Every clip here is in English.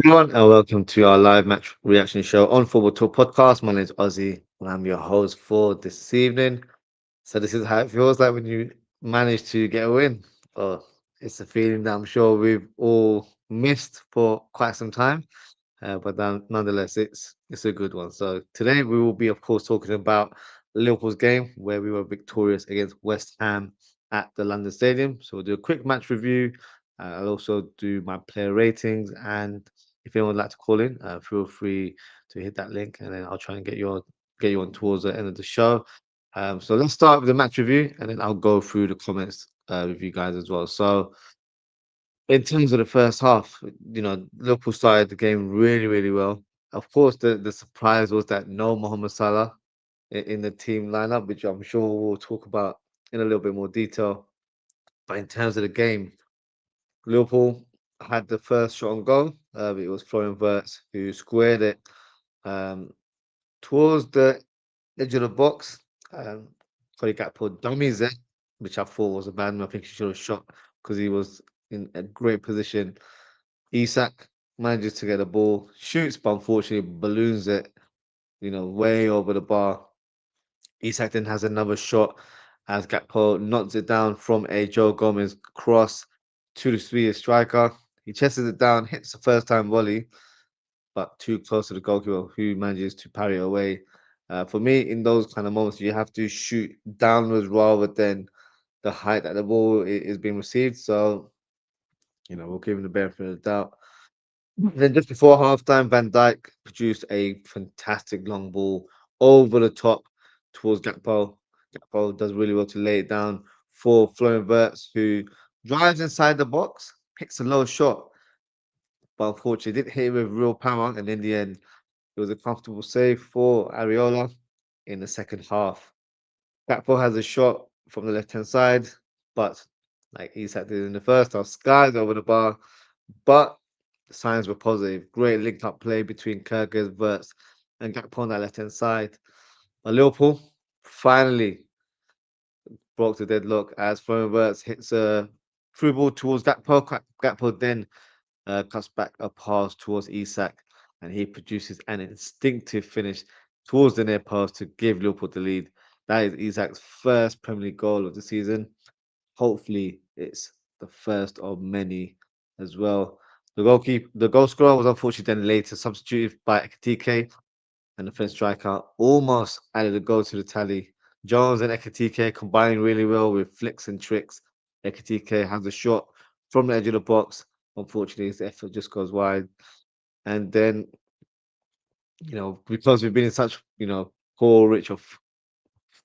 Everyone, and welcome to our live match reaction show on Football Talk Podcast. My name is Ozzie, and I'm your host for this evening. So this is how it feels like when you manage to get a win. Oh, it's a feeling that I'm sure we've all missed for quite some time, but nonetheless, it's a good one. So today we will be, of course, talking about Liverpool's game where we were victorious against West Ham at the London Stadium. So we'll do a quick match review. I'll also do my player ratings, and if anyone would like to call in, feel free to hit that link, and then I'll try and get you on towards the end of the show. So let's start with the match review, and then I'll go through the comments with you guys as well. So in terms of the first half, Liverpool started the game really, really well. Of course, the surprise was that no Mohamed Salah in the team lineup, which I'm sure we'll talk about in a little bit more detail. But in terms of the game, Liverpool had the first shot on goal. It was Florian Wirtz who squared it um, towards the edge of the box. Um, Cody Gakpo dummies it, which I thought was a bad move. I think he should have shot because he was in a great position. Isak manages to get the ball, shoots, but unfortunately balloons it, way over the bar. Isak then has another shot as Gakpo knocks it down from a Joe Gomez cross to the Swedish striker. He chests it down, hits the first time volley, but too close to the goalkeeper who manages to parry it away. For me, in those kind of moments, you have to shoot downwards rather than the height that the ball is being received. So, we'll give him the benefit of the doubt. Then just before halftime, Van Dijk produced a fantastic long ball over the top towards Gakpo. Gakpo does really well to lay it down for Florian Wirtz, who drives inside the box, hits a low shot, but unfortunately didn't hit it with real power. And in the end, it was a comfortable save for Areola in the second half. Gakpo has a shot from the left hand side, but like Isak did in the first half, skies over the bar. But the signs were positive. Great linked up play between Kyrgyz, Verts, and Gakpo on that left hand side. But Liverpool finally broke the deadlock as Florian Wirtz hits a through ball towards Gakpo. Gakpo then cuts back a pass towards Isak, and he produces an instinctive finish towards the near post to give Liverpool the lead. That is Isak's first Premier League goal of the season. Hopefully, it's the first of many as well. The goal scorer was unfortunately then later substituted by Ekitike, and the French striker almost added a goal to the tally. Jones and Ekitike combining really well with flicks and tricks. Ekitike has a shot from the edge of the box. Unfortunately, his effort just goes wide. And then, because we've been in such, poor rich of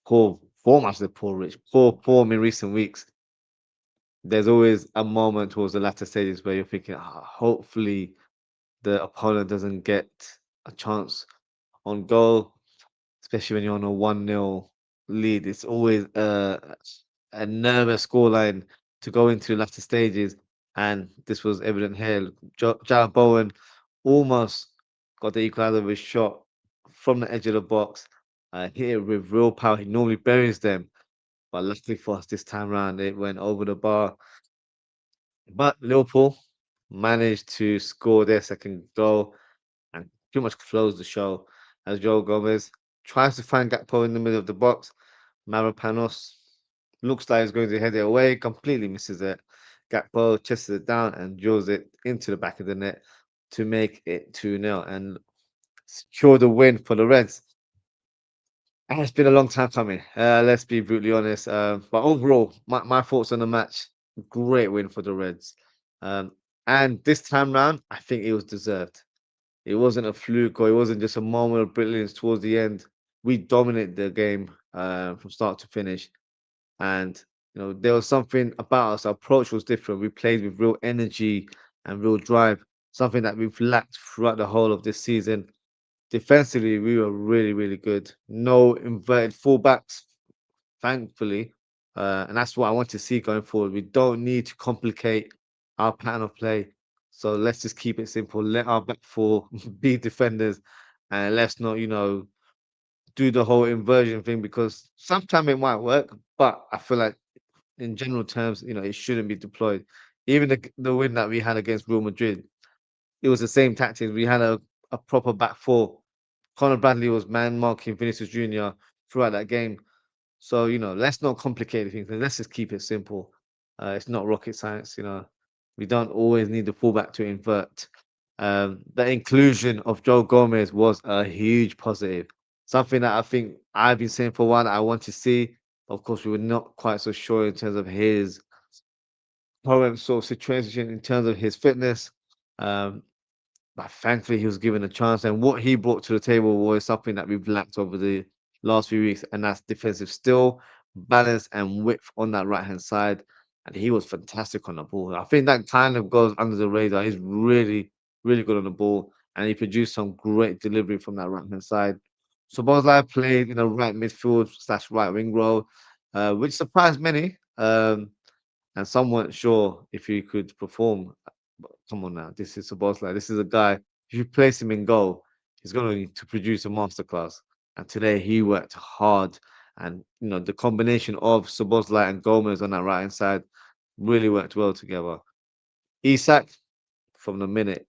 poor form, I said poor rich, poor form in recent weeks, there's always a moment towards the latter stages where you're thinking, hopefully the opponent doesn't get a chance on goal, especially when you're on a 1-0 lead. It's always a nervous scoreline to go into latter stages, and this was evident here. Jared Bowen almost got the equaliser with his shot from the edge of the box, hit it with real power. He normally buries them, but luckily for us this time round, it went over the bar. But Liverpool managed to score their second goal and pretty much close the show as Joe Gomez tries to find Gakpo in the middle of the box. Mavropanos looks like he's going to head it away, completely misses it. Gakpo chests it down and drills it into the back of the net to make it 2-0 and secure the win for the Reds. And it's been a long time coming. Let's be brutally honest. But overall, my thoughts on the match: great win for the Reds. Um, and this time round, I think it was deserved. It wasn't a fluke or it wasn't just a moment of brilliance towards the end. We dominated the game from start to finish. And, there was something about us. Our approach was different. We played with real energy and real drive, something that we've lacked throughout the whole of this season. Defensively, we were really, really good. No inverted fullbacks, thankfully. And that's what I want to see going forward. We don't need to complicate our pattern of play. So let's just keep it simple. Let our back four be defenders and let's not, do the whole inversion thing because sometimes it might work, but I feel like in general terms, it shouldn't be deployed. Even the win that we had against Real Madrid, it was the same tactics. We had a proper back four. Conor Bradley was man marking Vinicius Junior throughout that game. So, let's not complicate things. Let's just keep it simple. It's not rocket science. We don't always need the fullback to invert. The inclusion of Joe Gomez was a huge positive. Something that I think I've been saying for a while that I want to see. Of course, we were not quite so sure in terms of his current sort of situation, in terms of his fitness. Um, but thankfully, he was given a chance, and what he brought to the table was something that we've lacked over the last few weeks, and that's defensive skill, balance, and width on that right hand side. And he was fantastic on the ball. I think that kind of goes under the radar. He's really, really good on the ball, and he produced some great delivery from that right hand side. So Bosley played in a right midfield slash right wing role, which surprised many. And some weren't sure if he could perform. But come on now, this is a boss like this is a guy. If you place him in goal, he's going to need to produce a masterclass. And today he worked hard, and the combination of Sobozlai and Gomez on that right hand side really worked well together. Isak, from the minute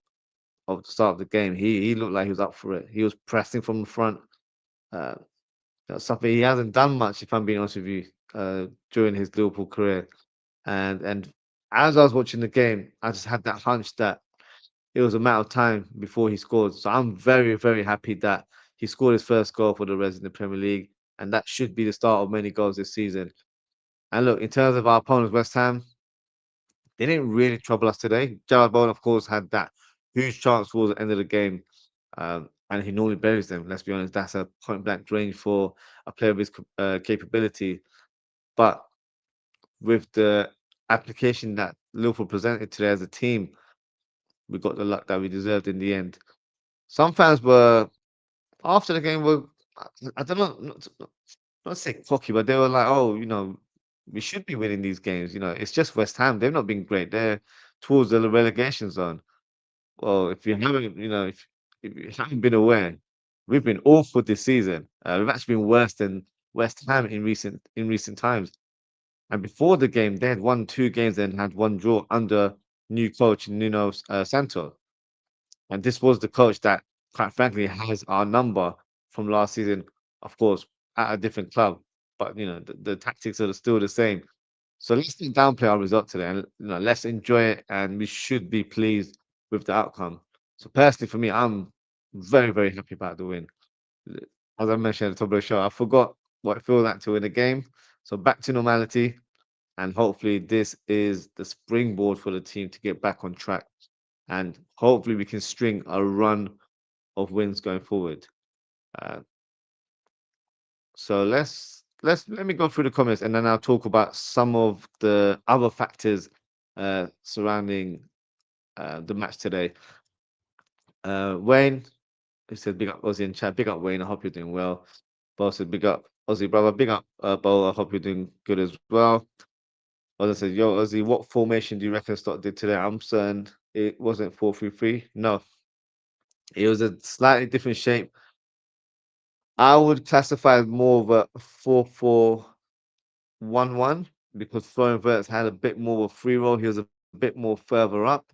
of the start of the game, he looked like he was up for it. He was pressing from the front. Uh, that's something he hasn't done much, if I'm being honest with you, during his Liverpool career. And as I was watching the game, I just had that hunch that it was a matter of time before he scored. So I'm very, very happy that he scored his first goal for the Reds in the Premier League, and that should be the start of many goals this season. And look, in terms of our opponents, West Ham, they didn't really trouble us today. Gerard Bowen, of course, had that huge chance towards the end of the game, and he normally buries them. Let's be honest, that's a point blank range for a player of his capability. But with the application that Liverpool presented today as a team, we got the luck that we deserved in the end. Some fans were after the game were I don't know, not say cocky, but they were like, "Oh, we should be winning these games. It's just West Ham. They've not been great. They're towards the relegation zone." Well, if you haven't been aware, we've been awful this season. We've actually been worse than West Ham in recent times. And before the game, they had won two games and had one draw under new coach Nuno Santo. And this was the coach that, quite frankly, has our number from last season, of course, at a different club. But the tactics are still the same. So let's not downplay our result today, and let's enjoy it. And we should be pleased with the outcome. So personally, for me, I'm very, very happy about the win. As I mentioned at the top of the show, I forgot what it feels like to win a game. So back to normality, and hopefully this is the springboard for the team to get back on track, and hopefully we can string a run of wins going forward. Uh, so let me go through the comments, and then I'll talk about some of the other factors surrounding the match today. Wayne, he said, "Big up Ozzy and chat. Big up Wayne. I hope you're doing well." Bo said, "Big up Ozzy, brother. Big up Bo. I hope you're doing good as well." Ozzy said, "Yo, Ozzy, what formation do you reckon Stock did today?" I'm certain it wasn't 4-3-3. No, it was a slightly different shape. I would classify it more of a 4-4-1-1 because Florian Wirtz had a bit more of a free roll. He was a bit more further up,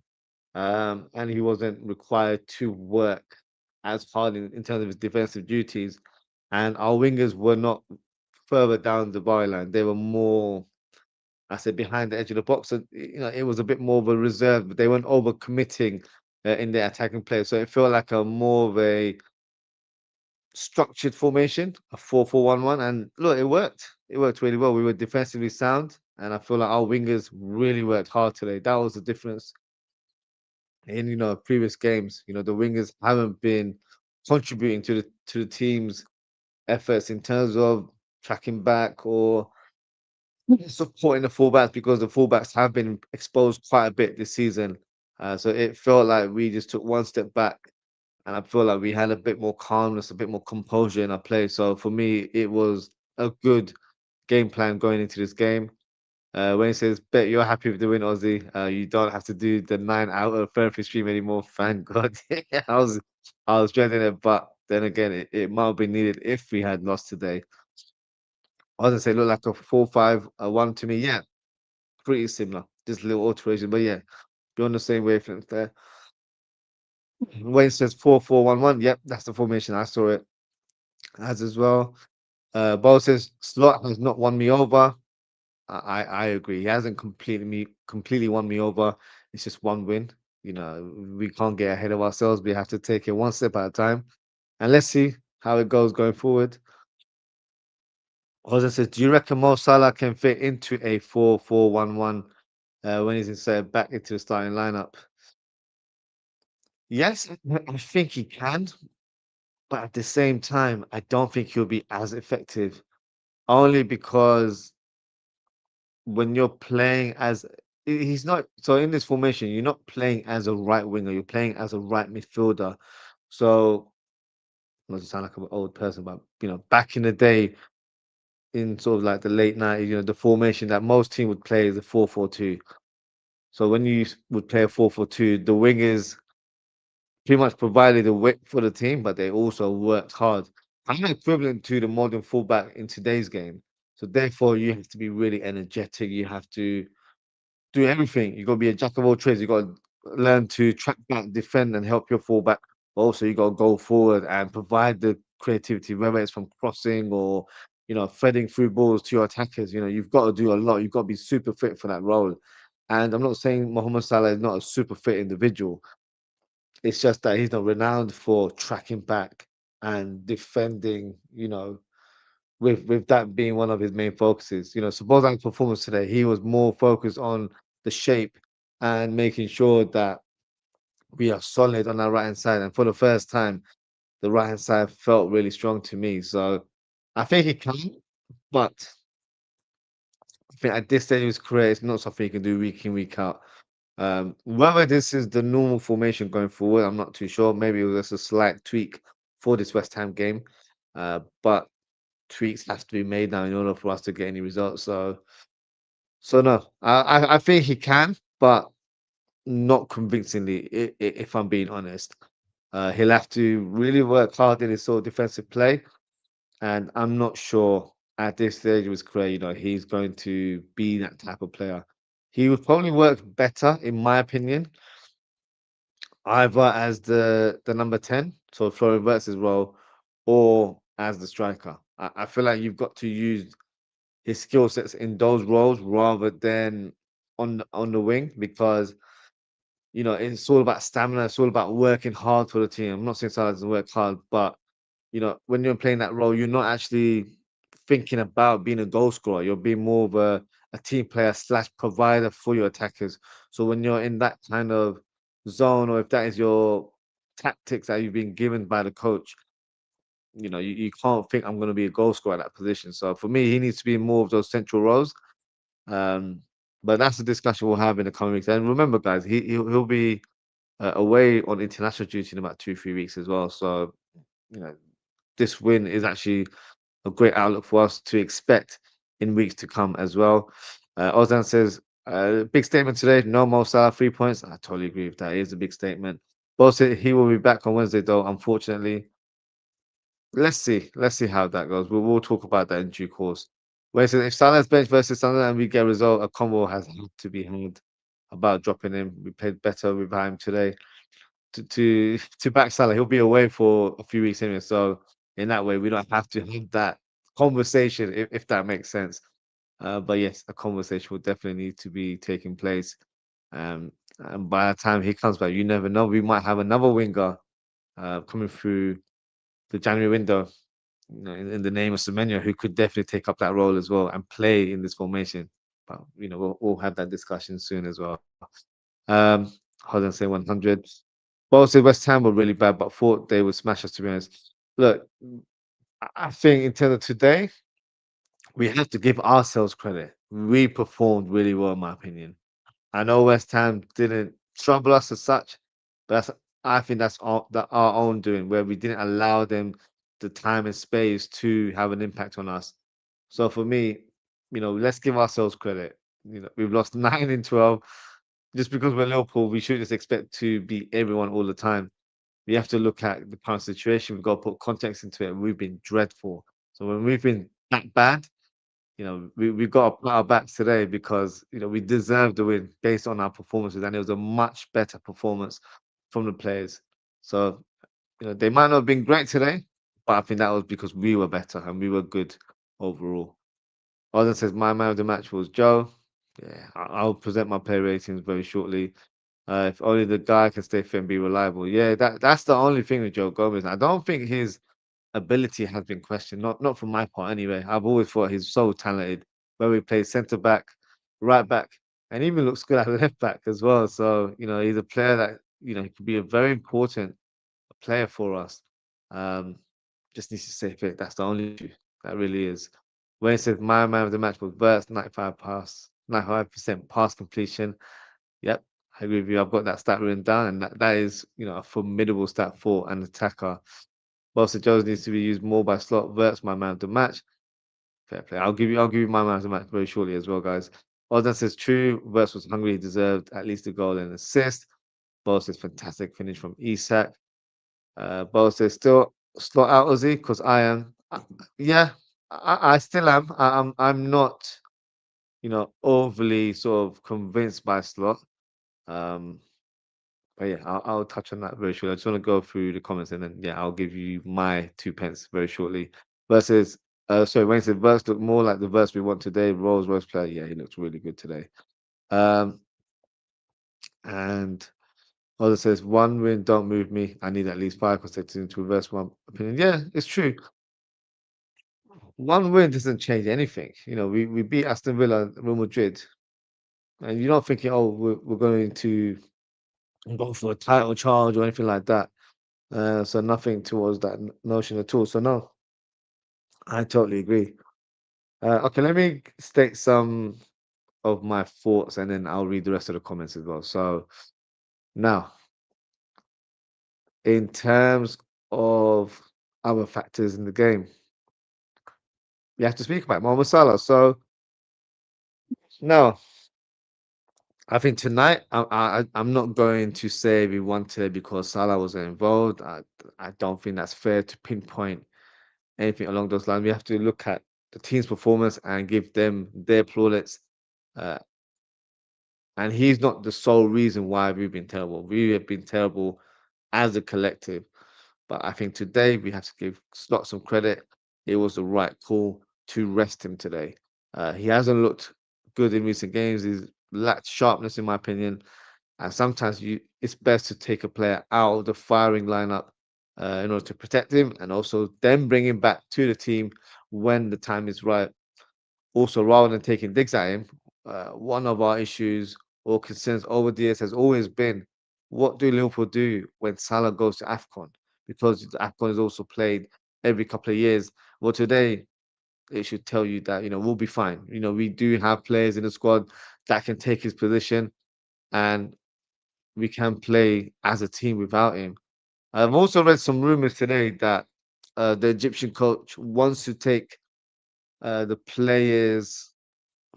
and he wasn't required to work as hard in terms of his defensive duties. And our wingers were not further down the byline; they were more, I said, behind the edge of the box. So it was a bit more of a reserve, but they weren't over committing in their attacking play. So it felt like a more of a structured formation, a 4-4-1-1, and look, it worked. It worked really well. We were defensively sound, and I feel like our wingers really worked hard today. That was the difference in previous games. The wingers haven't been contributing to the team's efforts in terms of tracking back or supporting the fullbacks because the fullbacks have been exposed quite a bit this season. So it felt like we just took one step back, and I feel like we had a bit more calmness, a bit more composure in our play. So for me, it was a good game plan going into this game. When he says, "Bet you're happy with the win, Ozzy. You don't have to do the 9 hour therapy stream anymore." Thank God. I was dreading it, but then again, it might have been needed if we had lost today. I was gonna say, look like a 4-5-1 to me. Yeah, pretty similar. Just a little alteration, but yeah, you're on the same wavelength there. Wayne says 4-4-1-1. Yep, that's the formation. I saw it as well. Bo says Slot has not won me over. I agree. He hasn't completely won me over. It's just one win. We can't get ahead of ourselves. We have to take it one step at a time. And let's see how it goes going forward. Jose says, do you reckon Mo Salah can fit into a 4-4-1-1 when he's inserted back into the starting lineup? Yes, I think he can, but at the same time, I don't think he'll be as effective. Only because when you're playing as he's not so in this formation, you're not playing as a right winger, you're playing as a right midfielder. So not to sound like an old person, but back in the day, in sort of like the late 90s, the formation that most teams would play is a 4-4-2. So when you would play a 4-4-2, the wingers pretty much provided the width for the team, but they also worked hard. I'm equivalent to the modern fullback in today's game. So therefore, you have to be really energetic. You have to do everything. You got to be a jack of all trades. You got to learn to track back, defend, and help your fullback. But also, you got to go forward and provide the creativity, whether it's from crossing or threading through balls to your attackers. You've got to do a lot. You've got to be super fit for that role. And I'm not saying Mohamed Salah is not a super fit individual. It's just that he's not renowned for tracking back and defending. With that being one of his main focuses. Suppose our performance today, he was more focused on the shape and making sure that we are solid on our right hand side. And for the first time, the right hand side felt really strong to me. So I think he can, but I think at this stage of his career, it's not something he can do week in, week out. Whether this is the normal formation going forward, I'm not too sure. Maybe it was just a slight tweak for this West Ham game. But tweaks have to be made now in order for us to get any results. So no, I think he can, but not convincingly. If I'm being honest, he'll have to really work hard in his sort of defensive play, and I'm not sure at this stage of his career, he's going to be that type of player. He would probably work better, in my opinion, either as the number 10, so Florian Wirtz's role, or as the striker. I feel like you've got to use his skill sets in those roles rather than on the wing because it's all about stamina. It's all about working hard for the team. I'm not saying Salah doesn't work hard, but when you're playing that role, you're not actually thinking about being a goal scorer. You're being more of a team player slash provider for your attackers. So when you're in that kind of zone, or if that is your tactics that you've been given by the coach, you can't think I'm going to be a goal scorer at that position. So for me, he needs to be in more of those central roles. Um, but that's a discussion we'll have in the coming weeks. And remember, guys, he'll be away on international duty in about 2-3 weeks as well. So you know, this win is actually a great outlook for us to expect in weeks to come as well. Ozan says, big statement today. No Mo Salah 3 points. I totally agree with that. It is a big statement. Both said he will be back on Wednesday, though. Unfortunately, let's see. Let's see how that goes. We'll talk about that in due course. Where it says, if Salah's bench versus Sunderland and we get a result, a combo has had to be had about dropping him. We played better without him today. To back Salah, he'll be away for a few weeks anyway. So in that way, we don't have to have that conversation, if that makes sense. But yes, a conversation will definitely need to be taking place. And by the time he comes back, you never know. We might have another winger coming through the January window, in the name of Semenyo, who could definitely take up that role as well and play in this formation. But we'll have that discussion soon as well. Um, hold on, say 100. Well, say West Ham were really bad, but thought they would smash us. To be honest, look, I think in terms of today, we have to give ourselves credit. We performed really well, in my opinion. I know West Ham didn't trouble us as such, but I think that's our own doing, where we didn't allow them the time and space to have an impact on us. So for me, let's give ourselves credit. We've lost 9 in 12. Just because we're Liverpool, we shouldn't just expect to beat everyone all the time. We have to look at the current situation. We've got to put context into it. We've been dreadful. So when we've been that bad, we've got to put our backs today because we deserve the win based on our performances, and it was a much better performance from the players. So, they might not have been great today, but I think that was because we were better and we were good overall. Arne says my man of the match was Joe. Yeah, I'll present my player ratings very shortly. If only the guy can stay fit and be reliable. Yeah, that's the only thing with Joe Gomez. I don't think his ability has been questioned. Not from my part anyway. I've always thought he's so talented. Whether he plays centre back, right back, and even looks good at left back as well. So he's a player that he could be a very important player for us. Um, just needs to stay fit. That's the only issue. That really is. When it says my man of the match was Verts, 95% pass completion. Yep, I agree with you. I've got that stat written down, and that is, a formidable stat for an attacker. Bossa Jones needs to be used more by slot. Verts, my man of the match. Fair play. I'll give you my man of the match very shortly as well, guys. Ozan says true. Verts was hungry. He deserved at least a goal and assist. Boss says fantastic finish from Isak. Bo says still slot out Ozzy because I am. Yeah, I still am. I'm not, overly sort of convinced by slot. Um, but yeah, I'll touch on that very shortly. I just want to go through the comments and then yeah, I'll give you my 2 pence very shortly. Versus, sorry, Wayne said verse looked more like the verse we want today. Rolls Royce player, yeah, he looks really good today. Um, and Oda says one win don't move me. I need at least five consecutive to reverse my opinion. Yeah, it's true. One win doesn't change anything. We beat Aston Villa, Real Madrid, and you're not thinking, oh, we're going to go for a title charge or anything like that. So nothing towards that notion at all. So no, I totally agree. Okay, let me state some of my thoughts, and then I'll read the rest of the comments as well. So now, in terms of other factors in the game, we have to speak about Mohamed Salah. So no, I think tonight I'm not going to say we won today because Salah wasn't involved. I don't think that's fair to pinpoint anything along those lines. We have to look at the team's performance and give them their plaudits. Uh, and he's not the sole reason why we've been terrible. We have been terrible as a collective. But I think today we have to give Slot some credit. It was the right call to rest him today. He hasn't looked good in recent games. He's lacked sharpness, in my opinion. And sometimes it's best to take a player out of the firing lineup in order to protect him and also then bring him back to the team when the time is right. Also, rather than taking digs at him, one of our issues or concerns over the years has always been what do Liverpool do when Salah goes to AFCON? Because the AFCON is also played every couple of years. Well, today it should tell you that we'll be fine. We do have players in the squad that can take his position, and we can play as a team without him. I've also read some rumors today that the Egyptian coach wants to take the players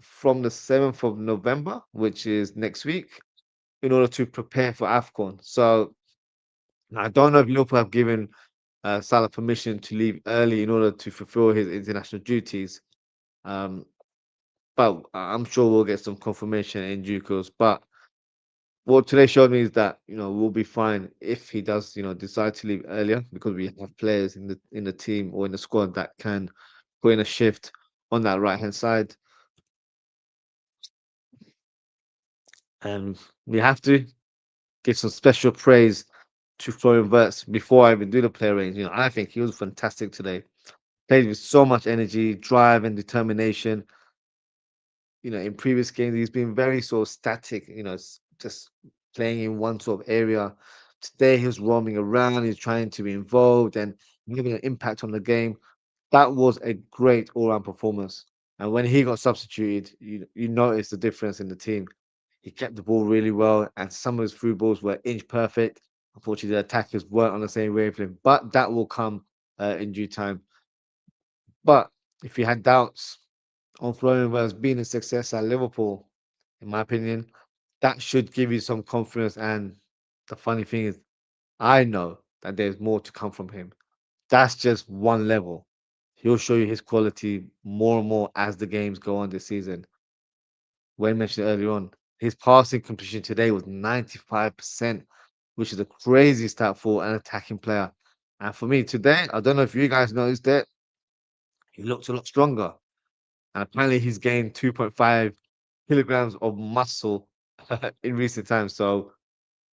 from the 7th of November, which is next week, in order to prepare for AFCON. So I don't know if Liverpool have given Salah permission to leave early in order to fulfill his international duties. Um, but I'm sure we'll get some confirmation in due course. But what today showed me is that we'll be fine if he does decide to leave earlier because we have players in the team or in the squad that can put in a shift on that right hand side, and we have to give some special praise to Florian Wirtz before I even do the player range. I think he was fantastic today. Played with so much energy, drive, and determination. In previous games, he's been very sort of static, just playing in one sort of area. Today, he was roaming around, he's trying to be involved and having an impact on the game. That was a great all-round performance. And when he got substituted, you notice the difference in the team. He kept the ball really well, and some of his through balls were inch perfect. Unfortunately, the attackers weren't on the same wavelength, but that will come in due time. But if you had doubts on Florian Wirtz being a success at Liverpool, in my opinion, that should give you some confidence. And the funny thing is, I know that there's more to come from him. That's just one level. He'll show you his quality more and more as the games go on this season. Wayne mentioned earlier on, his passing completion today was 95%. which is a crazy stat for an attacking player. And for me today, I don't know if you guys noticed it, he looks a lot stronger. And apparently he's gained 2.5 kilograms of muscle in recent times. So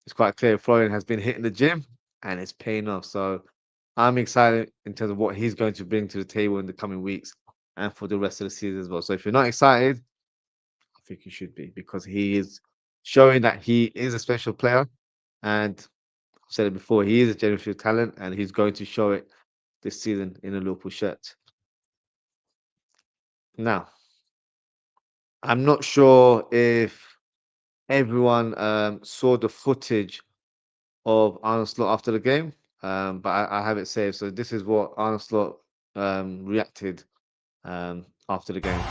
it's quite clear Florian has been hitting the gym and it's paying off. So I'm excited in terms of what he's going to bring to the table in the coming weeks and for the rest of the season as well. So if you're not excited, I think you should be because he is showing that he is a special player. And I've said it before, he is a generational talent and he's going to show it this season in a Liverpool shirt. Now, I'm not sure if everyone saw the footage of Arne Slot after the game, but I have it saved. So this is what Arne Slot reacted after the game.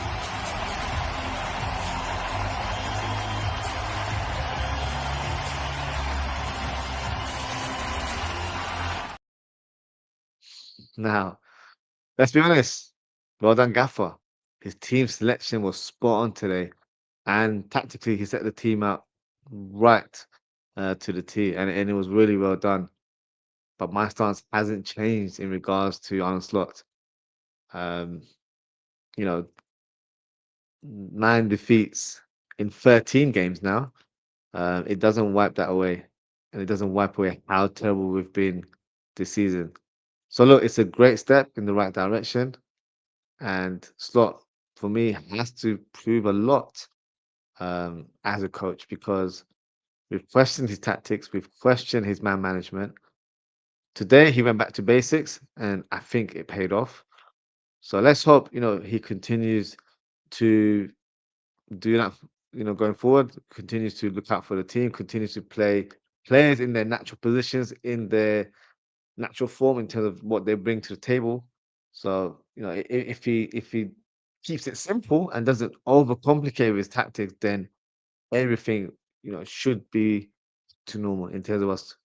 Now, let's be honest. Well done, Gaffer. His team selection was spot on today, and tactically he set the team out right to the T, and it was really well done. But my stance hasn't changed in regards to Arne Slot. Um, you know, 9 defeats in 13 games now. It doesn't wipe that away, and it doesn't wipe away how terrible we've been this season. So look, it's a great step in the right direction, and Slot for me has to prove a lot as a coach because we've questioned his tactics, we've questioned his man management. Today he went back to basics, and I think it paid off. So let's hope he continues to do that, going forward, continues to look out for the team, continues to play players in their natural positions, in their natural form in terms of what they bring to the table. So, if he keeps it simple and doesn't overcomplicate his tactics, then everything, should be to normal in terms of us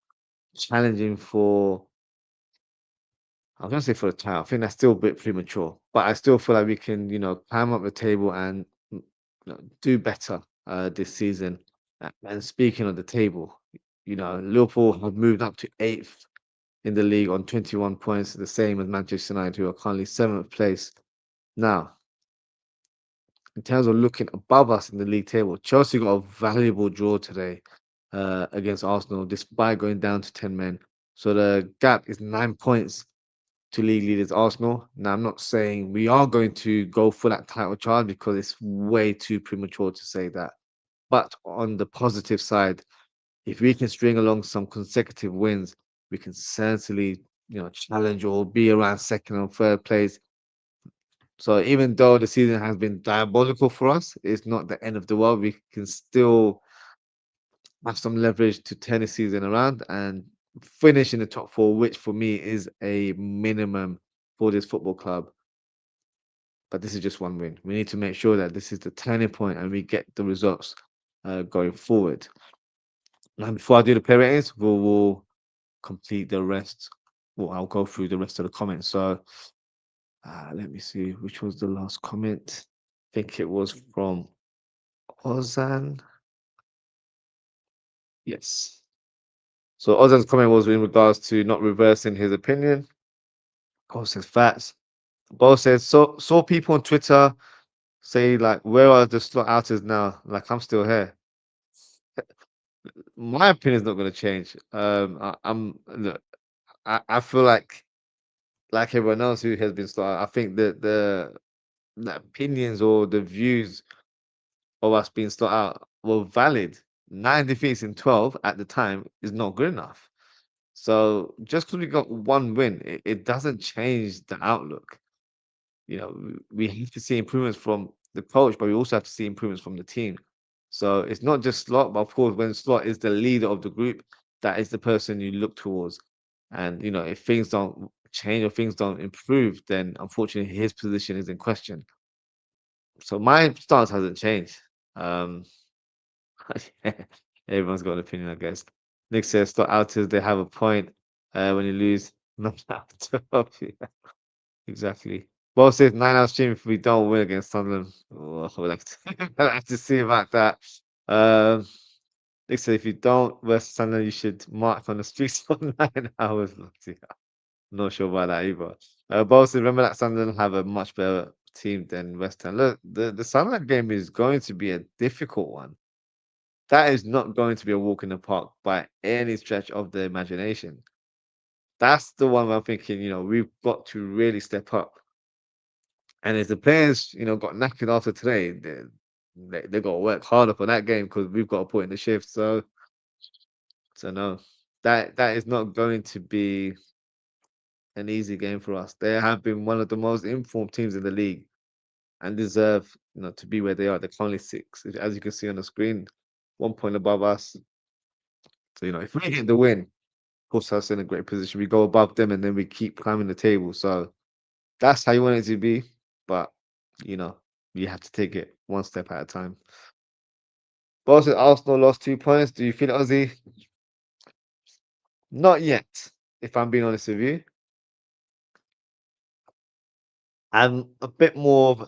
challenging for I was gonna say for the title. I think that's still a bit premature, but I still feel like we can, climb up the table and do better this season. And speaking of the table, Liverpool have moved up to eighth in the league on 21 points, the same as Manchester United, who are currently seventh place. Now, in terms of looking above us in the league table, Chelsea got a valuable draw today against Arsenal, despite going down to 10 men. So the gap is 9 points to league leaders Arsenal. Now, I'm not saying we are going to go for that title charge because it's way too premature to say that. But on the positive side, if we can string along some consecutive wins, we can certainly, challenge or be around second or third place. So even though the season has been diabolical for us, it's not the end of the world. We can still have some leverage to turn the season around and finish in the top four, which for me is a minimum for this football club. But this is just one win. We need to make sure that this is the turning point and we get the results going forward. Now, before I do the player ratings, we'll complete the rest. Well, I'll go through the rest of the comments. So let me see, which was the last comment? I think it was from Ozan. Yes. So Ozan's comment was in regards to not reversing his opinion. Cole says facts. Bo says saw people on Twitter say like, where are the slot outers now? Like I'm still here. My opinion is not going to change. Look, I feel like everyone else who has been slot. I think that the opinions or the views of us being slot out were valid. 9 defeats in 12 at the time is not good enough. So just because we got one win, it doesn't change the outlook. We have to see improvements from the coach, but we also have to see improvements from the team. So it's not just Slot, but of course, when Slot is the leader of the group, that is the person you look towards. And if things don't change or things don't improve, then unfortunately his position is in question. So my stance hasn't changed. Um, Everyone's got an opinion, I guess. Nick says Slot outers, they have a point. When you lose, not out. Exactly. Well, says 9 hour stream if we don't win against Sunderland. Oh, we'll have to, I'll have to see about that. Um, They say if you don't versus Sunderland, you should march on the streets for 9 hours. Bloody hell. Not sure about that either. But also remember that Sunderland have a much better team than West Ham. Look, the Sunderland game is going to be a difficult one. That is not going to be a walk in the park by any stretch of the imagination. That's the one where I'm thinking, we've got to really step up. And if the players, got knackered after today, they got to work harder for that game because we've got to put in the shift. So no, that is not going to be an easy game for us. They have been one of the most informed teams in the league and deserve, to be where they are. They're currently six, as you can see on the screen, 1 point above us. So if we get the win, puts us in a great position. We go above them, and then we keep climbing the table. So that's how you want it to be. But you know, you have to take it one step at a time. But also, Arsenal lost 2 points. Do you feel it, Ozzy? Not yet. If I'm being honest with you, I'm a bit more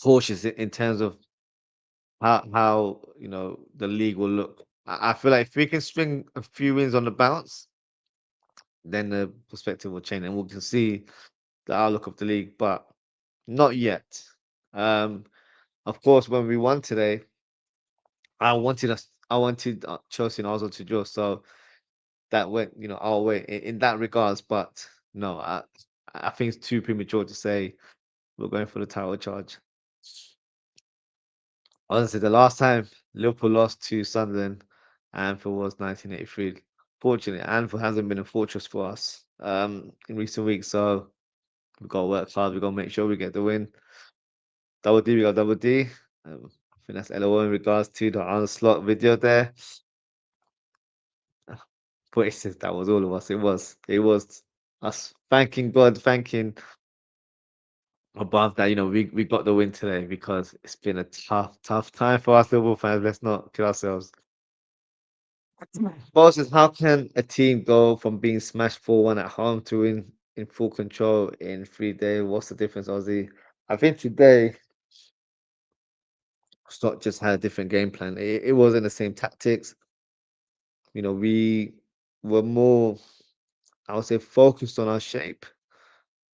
cautious in terms of how the league will look. I feel like if we can string a few wins on the bounce, then the perspective will change, and we can see the outlook of the league. But not yet. Um, of course, when we won today, I wanted Chelsea and Ozwrld to draw, so that went, our way in that regards. But no, I think it's too premature to say we're going for the title charge. Honestly, the last time Liverpool lost to Sunderland, Anfield was 1983. Fortunately, Anfield hasn't been a fortress for us in recent weeks, so we've got to work hard. We've got to make sure we get the win. Double D, we got double D. I think that's LOL in regards to the onslaught video there. But it's just, that was all of us. It was us thanking God, thanking above that. We got the win today because it's been a tough time for us Liverpool fans. Let's not kill ourselves. Bosses, how can a team go from being smashed 4-1 at home to in full control in 3 days? What's the difference, Ozzy? I think today Scott just had a different game plan. It wasn't the same tactics. We were more, I would say, focused on our shape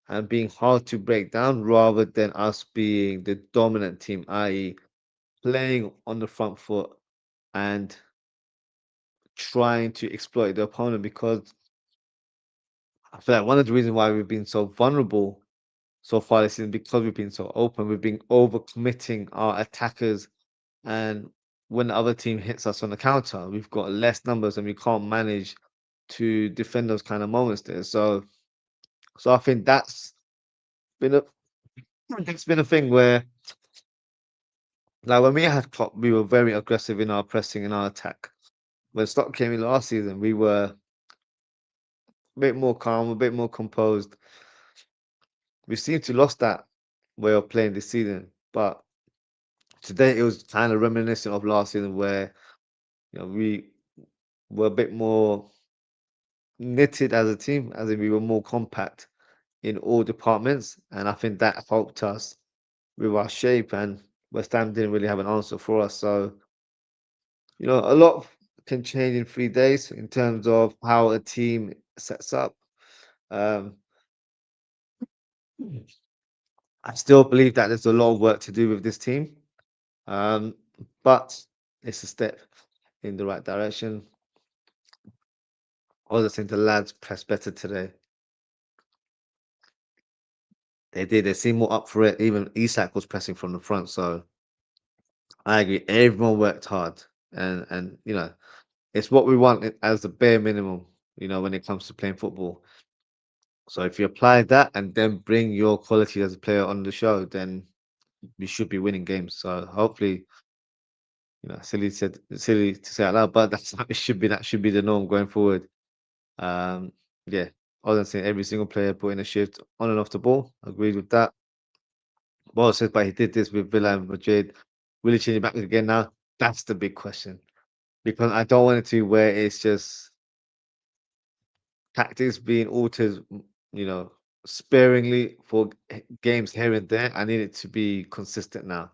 and being hard to break down rather than us being the dominant team, i.e., playing on the front foot and trying to exploit the opponent. Because I feel like one of the reasons why we've been so vulnerable so far this season, because we've been so open, we've been overcommitting our attackers, and when the other team hits us on the counter, we've got less numbers and we can't manage to defend those kind of moments there. So I think been a that's been a thing where, like, when we had Klopp, we were very aggressive in our pressing and our attack. When Stock came in last season, we were a bit more calm, a bit more composed. We seem to lost that way of playing this season, but today it was kind of reminiscent of last season where we were a bit more knitted as a team, as in we were more compact in all departments, and I think that helped us with our shape. And West Ham didn't really have an answer for us, so a lot can change in 3 days in terms of how a team sets up. Um, I still believe that there's a lot of work to do with this team, um, but it's a step in the right direction. I was saying the lads pressed better today. They did. They seemed more up for it. Even Isak was pressing from the front. So I agree. Everyone worked hard, and it's what we want as the bare minimum. When it comes to playing football. So if you apply that and then bring your quality as a player on the show, then we should be winning games. So hopefully, silly to say out loud, but that should be the norm going forward. Um, yeah, other than saying every single player putting a shift on and off the ball. Agreed with that. Well said, but he did this with Villa and Madrid. Will he change it back again now? That's the big question. Because I don't want it to where it's just tactics being altered, sparingly for games here and there. I need it to be consistent now.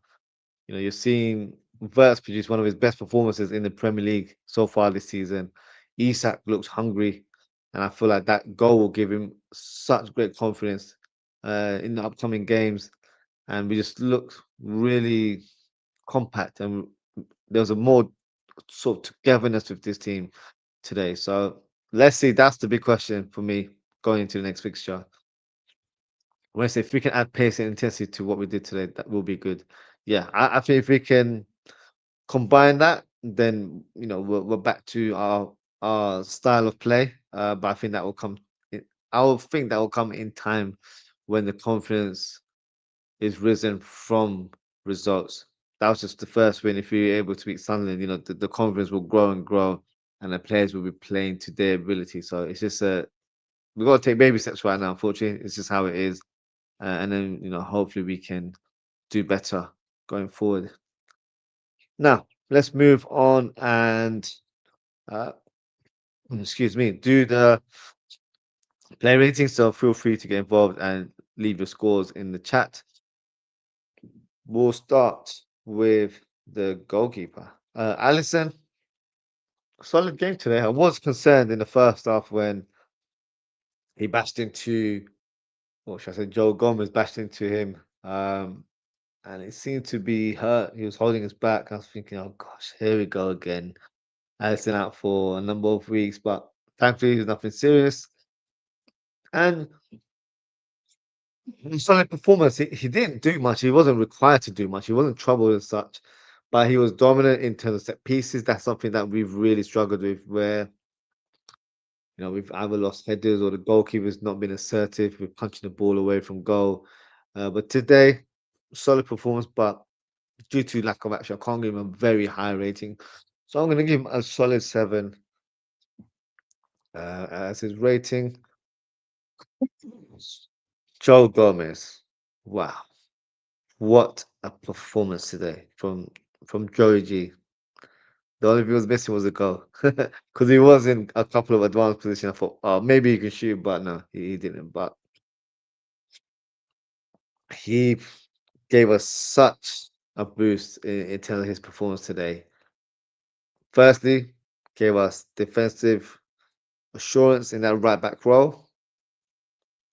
You're seeing Vert's produced one of his best performances in the Premier League so far this season. Isak looks hungry, and I feel like that goal will give him such great confidence in the upcoming games. And we just looked really compact, and there was a more sort of togetherness with this team today. So let's see. That's the big question for me going into the next fixture. When I say if we can add pace and intensity to what we did today, that will be good. Yeah, I think if we can combine that, then we're back to our style of play. But I think that will come. I will think that will come in time when the confidence is risen from results. That was just the first win. If you're able to beat Sunderland, the confidence will grow and grow, and the players will be playing to their ability. So it's just we've got to take baby steps right now. Unfortunately, it's just how it is, and then hopefully we can do better going forward. Now let's move on and uh, excuse me, do the player rating. So feel free to get involved and leave your scores in the chat. We'll start with the goalkeeper. Allison, solid game today. I was concerned in the first half when he bashed into, or should I say, Joe Gomez bashed into him. And it seemed to be hurt. He was holding his back. I was thinking, oh gosh, here we go again. Allison out for a number of weeks, but thankfully, there's nothing serious. And solid performance. He didn't do much. He wasn't required to do much. He wasn't troubled as such, but he was dominant in terms of set pieces. That's something that we've really struggled with, where we've either lost headers or the goalkeeper's not been assertive with punching the ball away from goal. But today, solid performance, but due to lack of action, I can't give him a very high rating. So I'm going to give him a solid 7 as his rating. Joe Gomez. Wow. What a performance today from Joey G. The only thing he was missing was a goal because he was in a couple of advanced positions. I thought, oh, maybe he can shoot, but no, he didn't. But he gave us such a boost in terms of his performance today. Firstly, gave us defensive assurance in that right back role.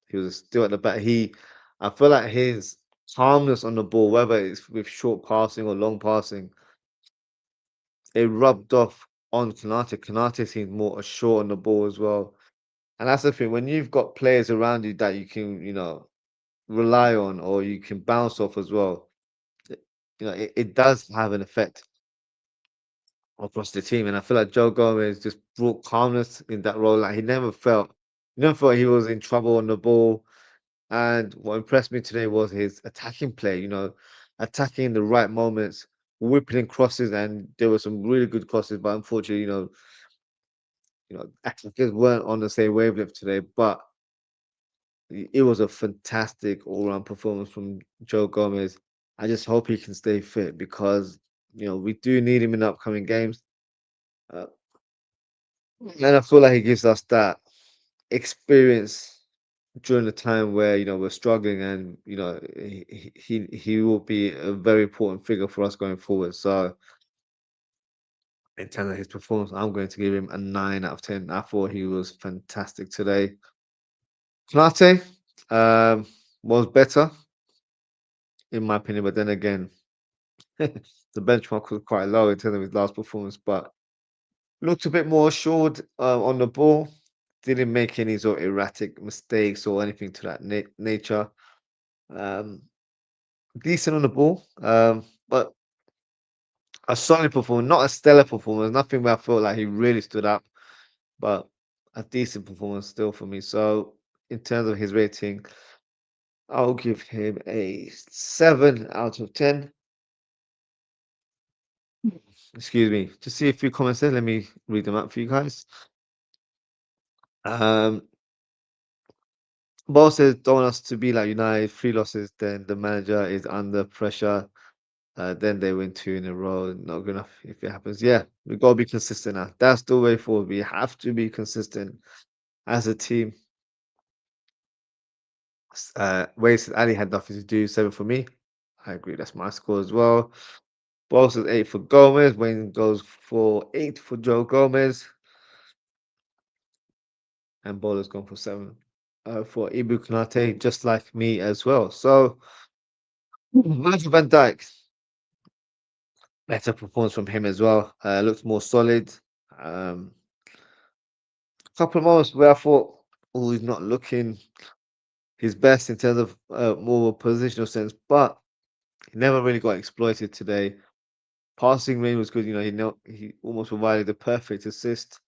He was still at the back. I feel like his calmness on the ball, whether it's with short passing or long passing, it rubbed off on Kanate. Kanate seemed more assured on the ball as well. And that's the thing, when you've got players around you that you can, rely on or you can bounce off as well, it, it does have an effect across the team. And I feel like Joe Gomez just brought calmness in that role. Like he never felt he was in trouble on the ball. And what impressed me today was his attacking play, attacking in the right moments, whipping in crosses, and there were some really good crosses, but unfortunately, attackers weren't on the same wavelength today. But it was a fantastic all-round performance from Joe Gomez. I just hope he can stay fit because we do need him in the upcoming games. Uh, and I feel like he gives us that experience during the time where we're struggling, and he will be a very important figure for us going forward. So in terms of his performance, I'm going to give him a 9 out of 10. I thought he was fantastic today. Knate was better in my opinion, but then again, the benchmark was quite low in terms of his last performance. But looked a bit more assured on the ball. Didn't make any sort of erratic mistakes or anything to that nature. Um, Decent on the ball, but a solid performance, not a stellar performance. Nothing where I felt like he really stood up, but a decent performance still for me. So in terms of his rating, I'll give him a 7 out of 10. Excuse me. To see a few comments there. Let me read them out for you guys. Um, Ball says, "Don't want us to be like United, 3 losses, then the manager is under pressure. Then they win 2 in a row. Not good enough if it happens." Yeah, we got to be consistent now. That's the way forward. We have to be consistent as a team. Wade said Ali had nothing to do. 7 for me. I agree. That's my score as well. Ball says 8 for Gomez. Wayne goes for 8 for Joe Gomez. And Bowler's gone for 7 for Ibu Konate, just like me as well. So, Virgil van Dijk, better performance from him as well. Looks more solid. Couple of moments where I thought, oh, he's not looking his best in terms of more of a positional sense, but he never really got exploited today. Passing range was good. He almost provided the perfect assist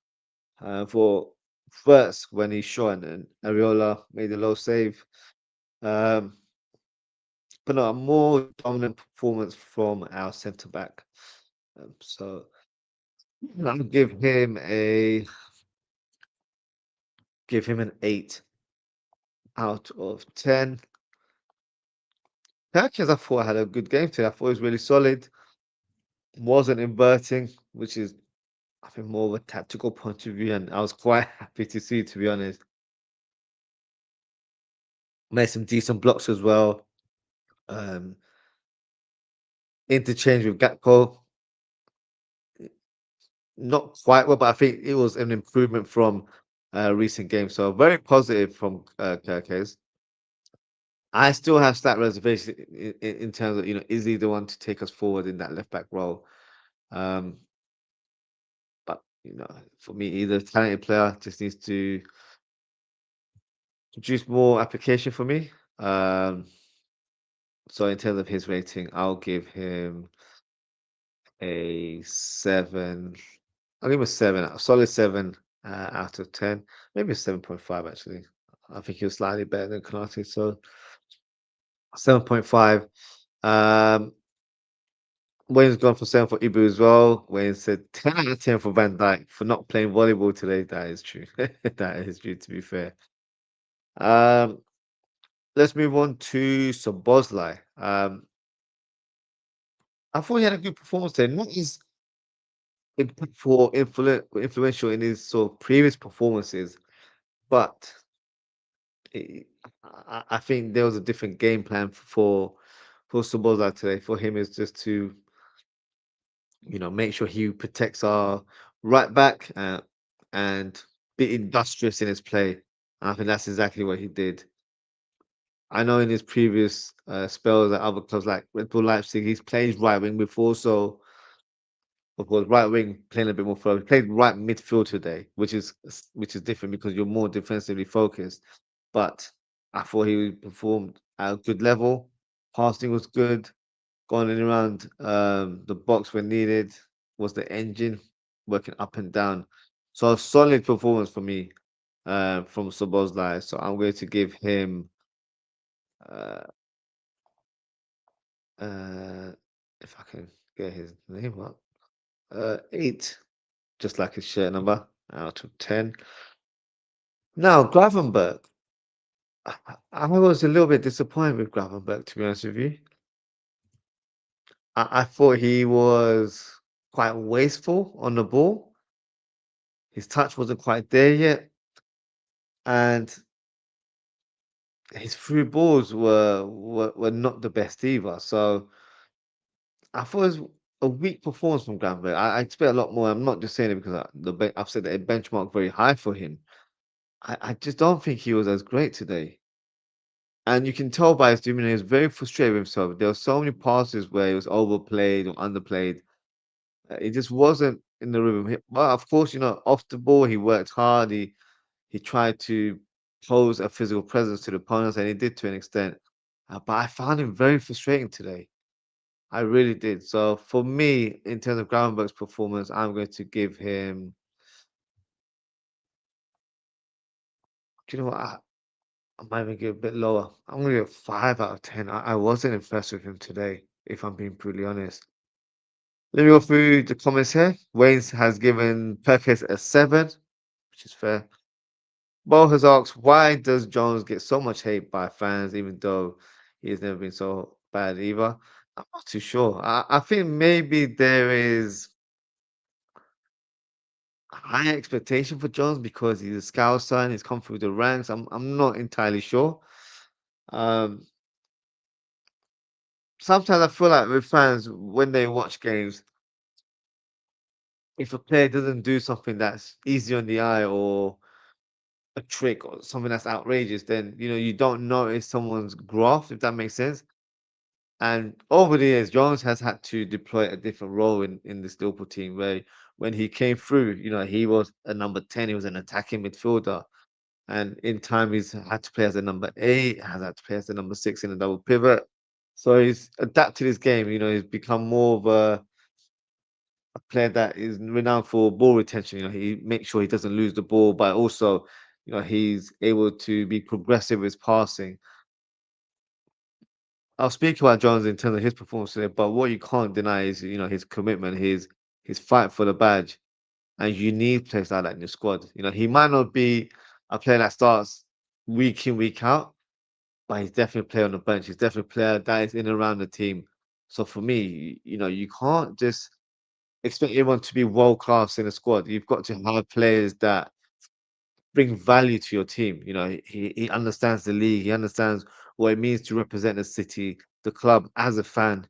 for first when he shot and Areola made a low save. Um, but no, a more dominant performance from our centre back. So I'll give him an 8 out of 10. Perkins, I thought had a good game today. I thought he was really solid. Wasn't inverting, which is I think more of a tactical point of view, and I was quite happy to see, to be honest. Made some decent blocks as well. Um, Interchange with Gakpo, not quite well, but I think it was an improvement from recent games. So very positive from Kirkes. I still have slight reservation in terms of, is he the one to take us forward in that left back role? Um, but for me, either talented player just needs to produce more application for me. So in terms of his rating, I'll give him a 7. I'll give him a 7, a solid 7 out of 10. Maybe a 7.5 actually. I think he was slightly better than Konate, so 7.5. Um, Wayne's gone for 7 for Ibu as well. Wayne said 10 out of 10 for Van Dijk for not playing volleyball today. That is true. That is true, to be fair. Um, let's move on to Sobozlai. I thought he had a good performance there. Not as influential in his sort of previous performances, but I I think there was a different game plan for Sobozlai today. For him, is just to make sure he protects our right back and be industrious in his play. And I think that's exactly what he did. I know in his previous spells at other clubs like Red Bull Leipzig, he's played right wing before, so of course right wing playing a bit more forward. He played right midfield today, which is different because you're more defensively focused. But I thought he performed at a good level. Passing was good. Going in around the box when needed, was the engine working up and down. So a solid performance for me from Sobozlai. So I'm going to give him uh, uh, if I can get his name up, 8, just like his shirt number out of 10. Now Gravenberg, I was a little bit disappointed with Gravenberg, to be honest with you. I thought he was quite wasteful on the ball. His touch wasn't quite there yet, and his through balls were not the best either. So I thought it was a weak performance from Gravenberch. I expect a lot more. I'm not just saying it because I've said that a benchmark very high for him. I just don't think he was as great today. And you can tell by his demeanor, he was very frustrated with himself. There were so many passes where he was overplayed or underplayed. It just wasn't in the rhythm. But of course, off the ball, he worked hard. He tried to pose a physical presence to the opponents, and he did to an extent. But I found him very frustrating today. I really did. So for me, in terms of Gravenberg's performance, I'm going to give him. Do you know what? I might even give a bit lower. I'm going to give 5 out of 10. I wasn't impressed with him today, if I'm being brutally honest. Let me go through the comments here. Wayne has given Perkins a 7, which is fair. Bo has asked, why does Jones get so much hate by fans, even though he has never been so bad either? I'm not too sure. I think maybe there is high expectation for Jones because he's a scout son, he's come through the ranks. I'm not entirely sure. Um, sometimes I feel like with fans when they watch games, if a player doesn't do something that's easy on the eye or a trick or something that's outrageous, then you don't notice someone's growth, if that makes sense. And over the years, Jones has had to deploy a different role in this Liverpool team where when he came through, he was a number 10, he was an attacking midfielder. And in time, he's had to play as a number 8, has had to play as a number 6 in a double pivot. So he's adapted his game, he's become more of a player that is renowned for ball retention. He makes sure he doesn't lose the ball, but also, he's able to be progressive with his passing. I'll speak about Jones in terms of his performance today, but what you can't deny is, his commitment, his fight for the badge, and you need players like that in your squad. He might not be a player that starts week in, week out, but he's definitely a player on the bench. He's definitely a player that is in and around the team. So for me, you can't just expect everyone to be world class in a squad. You've got to have players that bring value to your team. He understands the league. He understands what it means to represent the city, the club as a fan.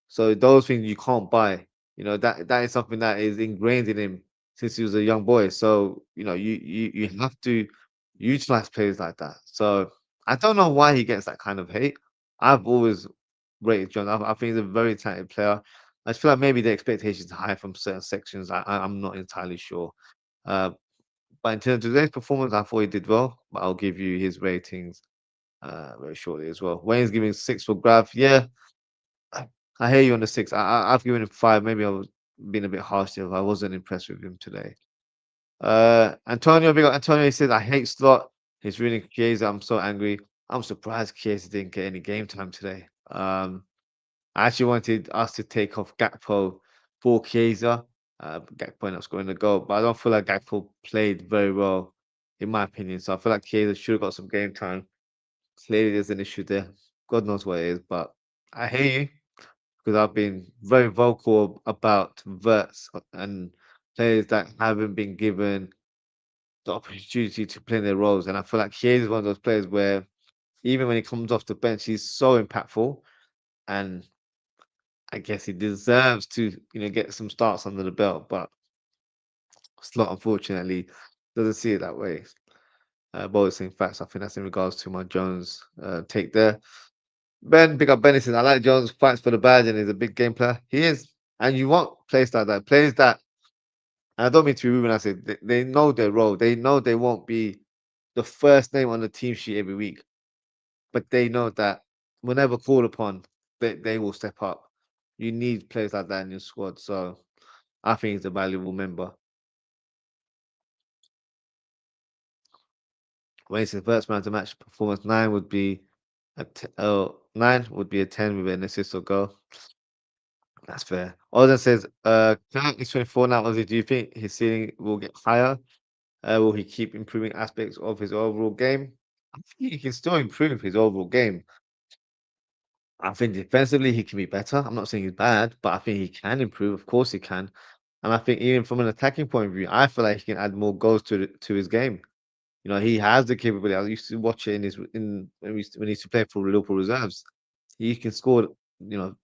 So those things you can't buy. That is something that is ingrained in him since he was a young boy. So you have to utilize players like that. So I don't know why he gets that kind of hate. I've always rated John. I think he's a very talented player. I just feel like maybe the expectations are high from certain sections. I'm not entirely sure. Uh, but in terms of today's performance, I thought he did well, but I'll give you his ratings very shortly as well. Wayne's giving 6 for Graf. Yeah, I I hear you on the 6. I've given him 5. Maybe I was being a bit harsh there. I wasn't impressed with him today. Antonio, big up Antonio. He says, I hate Slot. He's ruining Chiesa. I'm so angry. I'm surprised Chiesa didn't get any game time today. I actually wanted us to take off Gakpo for Chiesa. Gakpo ended up scoring the goal, but I don't feel like Gakpo played very well, in my opinion. So I feel like Chiesa should have got some game time. Clearly, there's an issue there. God knows what it is, but I hear you because I've been very vocal about verts and players that haven't been given the opportunity to play their roles. And I feel like Chiesa is one of those players where even when he comes off the bench, he's so impactful. And I guess he deserves to, get some starts under the belt, but Slot unfortunately doesn't see it that way. Both saying facts. I think that's in regards to my Jones take there. Ben, big up Ben. He says, I like Jones, fights for the badge and he's a big game player. He is. And you want players like that. Players that, and I don't mean to be rude when I say they know their role. They know they won't be the first name on the team sheet every week, but they know that whenever called upon, they will step up. You need players like that in your squad. So I think he's a valuable member. Wasting first man to match performance 9 would be a 10 with an assist or goal. That's fair. Ozan says, Clark is 24 now. Ozzy, do you think his ceiling will get higher? Will he keep improving aspects of his overall game? I think he can still improve his overall game. I think defensively he can be better. I'm not saying he's bad, but I think he can improve. Of course he can. And I think even from an attacking point of view, I feel like he can add more goals to his game. He has the capability. I used to watch it in his in when he used to play for Liverpool reserves. He can score,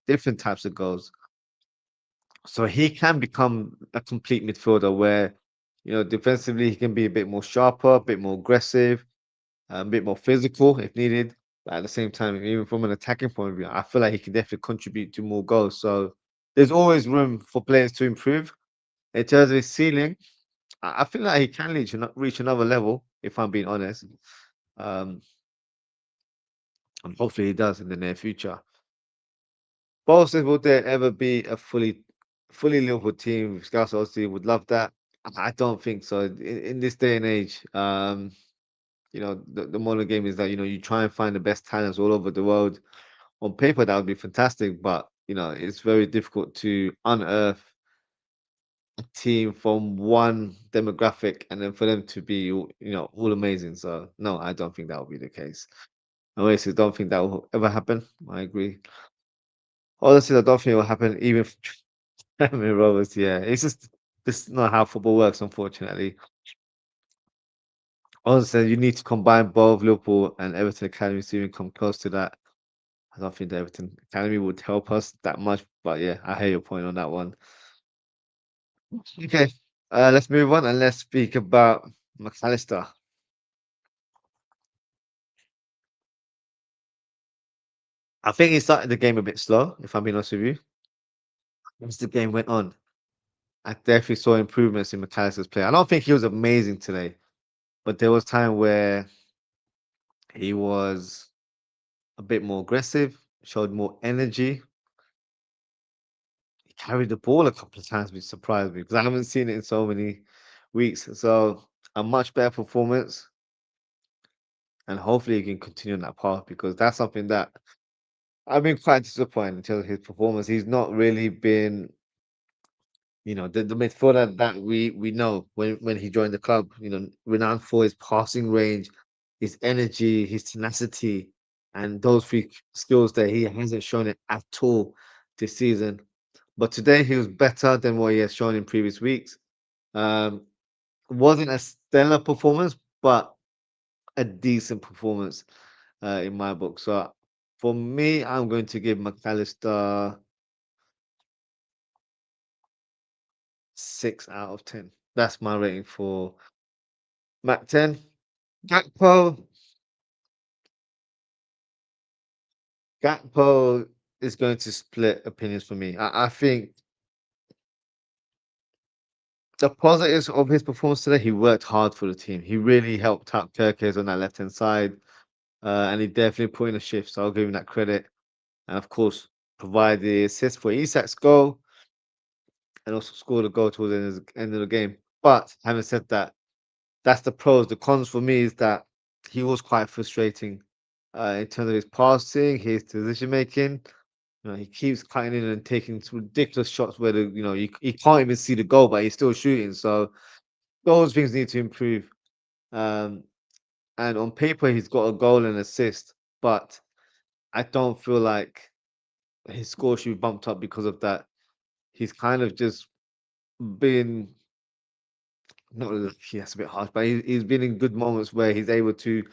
different types of goals. So he can become a complete midfielder where, defensively he can be a bit more sharper, a bit more aggressive, a bit more physical if needed. But at the same time, even from an attacking point of view, I feel like he can definitely contribute to more goals. So there's always room for players to improve. In terms of his ceiling, I feel like he can reach another level, if I'm being honest. Um, and hopefully he does in the near future. Paul says, will there ever be a fully Liverpool team? Scouts obviously would love that. I don't think so. In this day and age, the modern game is that, you try and find the best talents all over the world. On paper, that would be fantastic, but, it's very difficult to unearth a team from one demographic and then for them to be, all amazing. So, no, I don't think that will be the case. I honestly don't think that will ever happen. I agree. Honestly, I don't think it will happen even if Premier Rovers, yeah. It's just this is not how football works, unfortunately. Honestly, you need to combine both Liverpool and Everton Academy to even come close to that. I don't think the Everton Academy would help us that much. But yeah, I hear your point on that one. Okay, let's move on and let's speak about McAllister. I think he started the game a bit slow, if I'm being honest with you. As the game went on, I definitely saw improvements in McAllister's play. I don't think he was amazing today, but there was time where he was a bit more aggressive, showed more energy. He carried the ball a couple of times, which surprised me because I haven't seen it in so many weeks. So a much better performance, and hopefully he can continue on that path because that's something that I've been quite disappointed in terms of his performance. He's not really been, the midfielder that we know when he joined the club. Renowned for his passing range, his energy, his tenacity, and those three skills that he hasn't shown it at all this season. But today he was better than what he has shown in previous weeks. Um, wasn't a stellar performance, but a decent performance in my book. So for me, I'm going to give McAllister 6 out of 10. That's my rating for Mac 10. Gakpo, Gakpo is going to split opinions for me. I think the positives of his performance today, he worked hard for the team. He really helped out Kirkes on that left hand side, and he definitely put in a shift. So I'll give him that credit. And of course, provide the assist for Isak's goal and also scored a goal towards the end of the game. But having said that, that's the pros. The cons for me is that he was quite frustrating in terms of his passing, his decision making. He keeps cutting in and taking some ridiculous shots where he can't even see the goal, but he's still shooting. So those things need to improve. Um, and on paper, he's got a goal and assist, but I don't feel like his score should be bumped up because of that. He's kind of just been not lucky, that's a bit harsh, but he's been in good moments where he's able to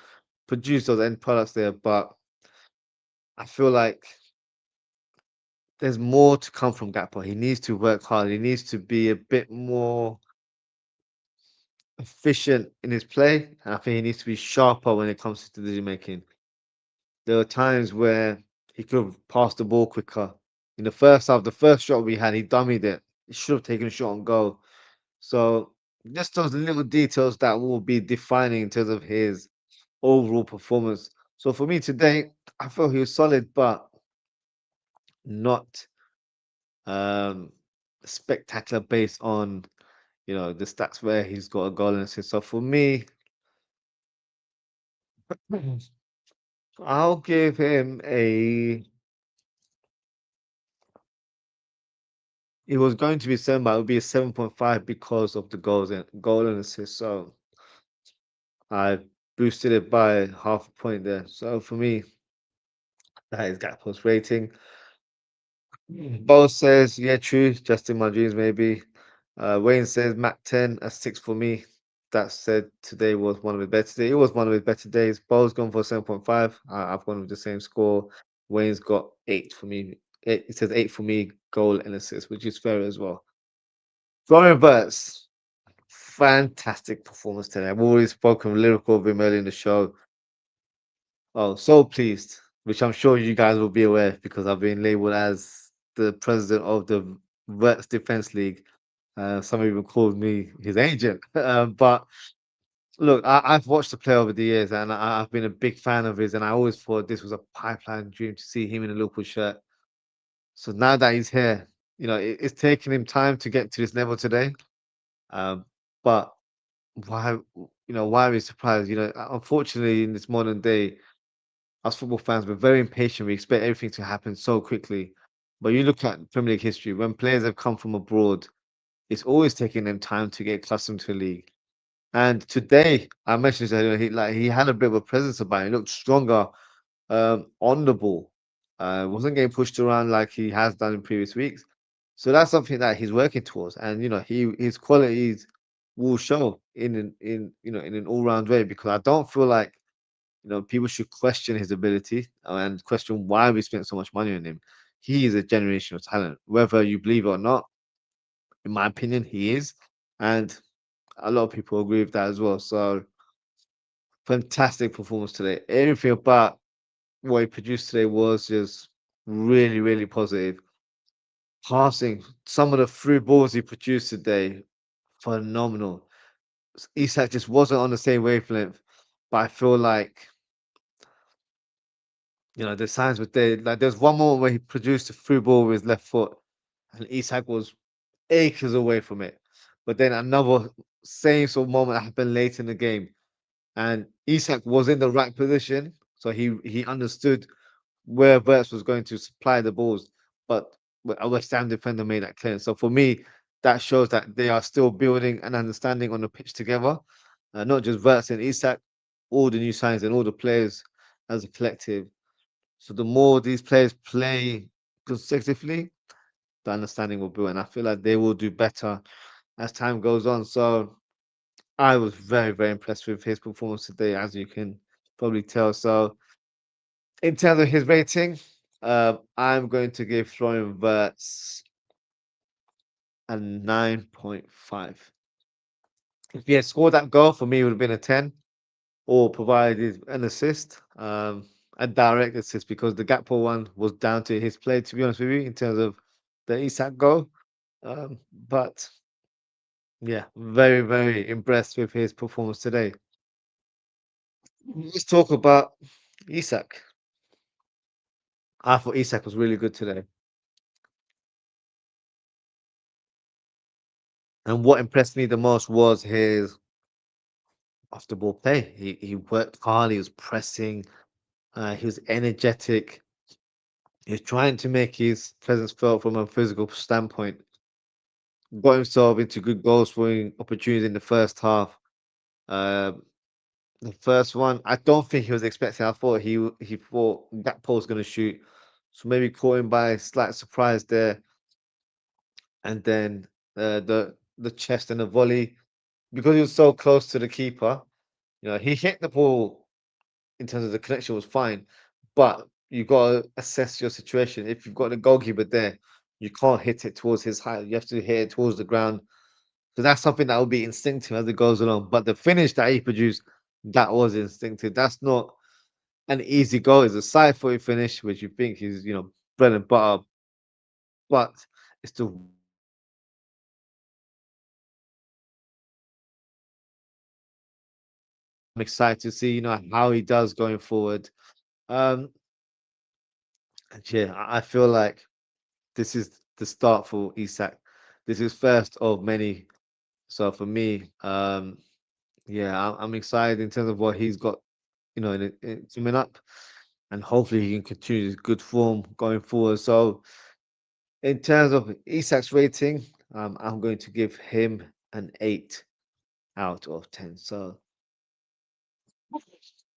produce those end products there. But I feel like there's more to come from Gakpo. He needs to work hard. He needs to be a bit more efficient in his play. And I think he needs to be sharper when it comes to decision making. There are times where he could have passed the ball quicker. In the first half, the first shot we had, he dummied it. He should have taken a shot on goal. So just those little details that will be defining in terms of his overall performance. So for me today, I felt he was solid, but not um spectacular based on the stats where he's got a goal and assist. So for me, I'll give him a. It was going to be 7, but it would be a 7.5 because of the goal and assist. So I boosted it by half a point there. So for me, that is Gakpo's rating. Bo says, yeah, true. Just in my dreams, maybe. Wayne says, Mac 10, a 6 for me. That said, today was one of his better days. It was one of his better days. Bo's gone for 7.5. I've gone with the same score. Wayne's got 8 for me. It says 8 for me, goal and assist, which is fair as well. Florian Wirtz, fantastic performance today. I've already spoken lyrical of him earlier in the show. Oh, so pleased, which I'm sure you guys will be aware because I've been labeled as the president of the Vets Defense League. Some even called me his agent. But look, I've watched the play over the years and I've been a big fan of his, and I always thought this was a pipeline dream to see him in a Liverpool shirt. So now that he's here, it's taken him time to get to this level today. Um, but why are we surprised? Unfortunately, in this modern day, us football fans, we're very impatient. We expect everything to happen so quickly. But you look at Premier League history, when players have come from abroad, it's always taking them time to get accustomed to a league. And today, I mentioned that he had a bit of a presence about him. He looked stronger on the ball. Wasn't getting pushed around like he has done in previous weeks. So that's something that he's working towards. And his qualities will show in an all round way because I don't feel like People should question his ability and question why we spent so much money on him. He is a generational talent, whether you believe it or not. In my opinion, he is, and a lot of people agree with that as well. So fantastic performance today. Everything about what he produced today was just really, really positive. Passing, some of the through balls he produced today, phenomenal. Isak just wasn't on the same wavelength, but I feel like the signs were there. Like there's one moment where he produced a through ball with his left foot, and Isak was acres away from it. But then another same sort of moment happened late in the game, and Isak was in the right position, so he understood where Verts was going to supply the balls, but a West Ham defender made that clear. So for me, that shows that they are still building an understanding on the pitch together, not just Verts and Isak, all the new signs and all the players as a collective. So the more these players play consecutively, the understanding will build, and I feel like they will do better as time goes on. So I was very, very impressed with his performance today, as you can probably tell. So in terms of his rating, I'm going to give Florian Wirtz a 9.5. If he had scored that goal, for me, it would have been a 10, or provided an assist, a direct assist, because the Gakpo one was down to his play, to be honest with you, in terms of the Isak goal. But yeah, very, very impressed with his performance today. Let's talk about Isak. I thought Isak was really good today. And what impressed me the most was his off the ball play. He worked hard, he was pressing, he was energetic, he was trying to make his presence felt from a physical standpoint. Got himself into good goal scoring opportunities in the first half. Um, the first one, I don't think he was expecting. I thought he thought Gakpo was going to shoot, so maybe caught him by a slight surprise there. And then the chest and the volley, because he was so close to the keeper. He hit the ball in terms of the connection was fine, but you got to assess your situation. If you've got the goalkeeper there, you can't hit it towards his height. You have to hit it towards the ground. So that's something that will be instinctive as it goes along. But the finish that he produced, that was instinctive. That's not an easy goal. It's a side-footed finish, which you think is, bread and butter, but it's the I'm excited to see, how he does going forward. Um, and yeah, I feel like this is the start for Isak. This is first of many. So for me, yeah, I'm excited in terms of what he's got, coming up, and hopefully he can continue his good form going forward. So in terms of Isak's rating, I'm going to give him an 8 out of 10. So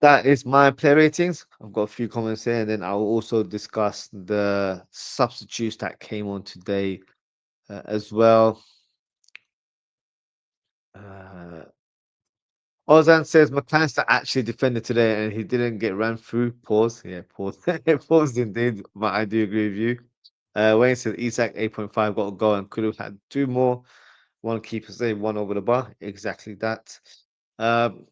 that is my player ratings. I've got a few comments here, and then I'll also discuss the substitutes that came on today as well. Uh, Ozan says McAllister actually defended today and he didn't get ran through. Pause. Yeah, pause. Pause indeed, but I do agree with you. Wayne says Isak 8.5 got a goal and could have had two more. One keeper save, one over the bar. Exactly that. Um,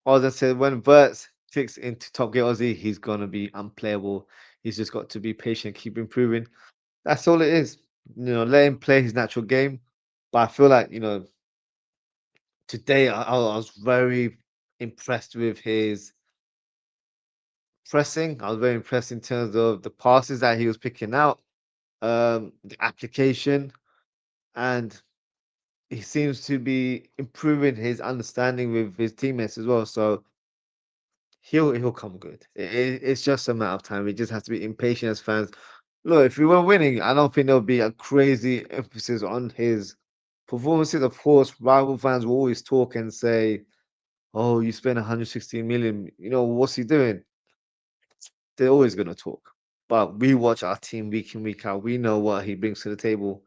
Ozan said when Verts kicks into top gear Ozzie, he's gonna be unplayable. He's just got to be patient, keep improving. That's all it is. Let him play his natural game. But I feel like, today I was very impressed with his pressing. I was very impressed in terms of the passes that he was picking out, the application, and he seems to be improving his understanding with his teammates as well. So he'll come good. It's just a matter of time. We just have to be impatient as fans. Look, if we were winning, I don't think there'll be a crazy emphasis on his performances. Of course, rival fans will always talk and say, "Oh, you spent 116 million. What's he doing?" They're always gonna talk. But we watch our team week in, week out. We know what he brings to the table.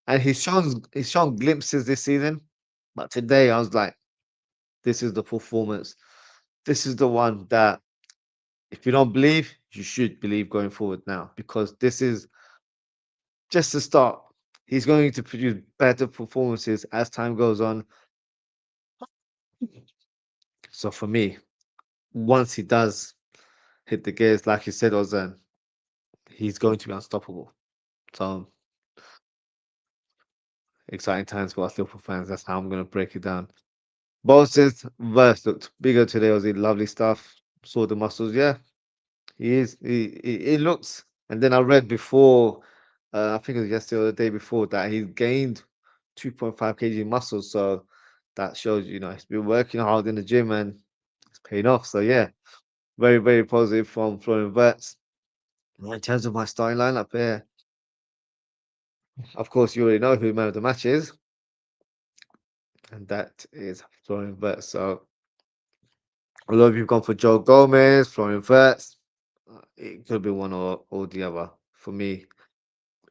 And he's shown glimpses this season. But today I was like, this is the performance. This is the one that If you don't believe, you should believe going forward now because this is just the start. He's going to produce better performances as time goes on. So for me, once he does hit the gears, like you said, Ozan, he's going to be unstoppable. So exciting times for us Liverpool fans. That's how I'm going to break it down. Bolton's verse looked bigger today. Ozzy, lovely stuff. Saw the muscles. Yeah, he is. He looks. And then I read before, I think it was yesterday or the day before, that he gained 2.5 kg muscles. So that shows, he's been working hard in the gym and it's paying off. So yeah, very, very positive from Florian Wirtz. In terms of my starting lineup here, of course, you already know who man of the match is, and that is Florian Wirtz. So a lot of you have gone for Joe Gomez, Florian Wirtz. It could be one or the other. For me,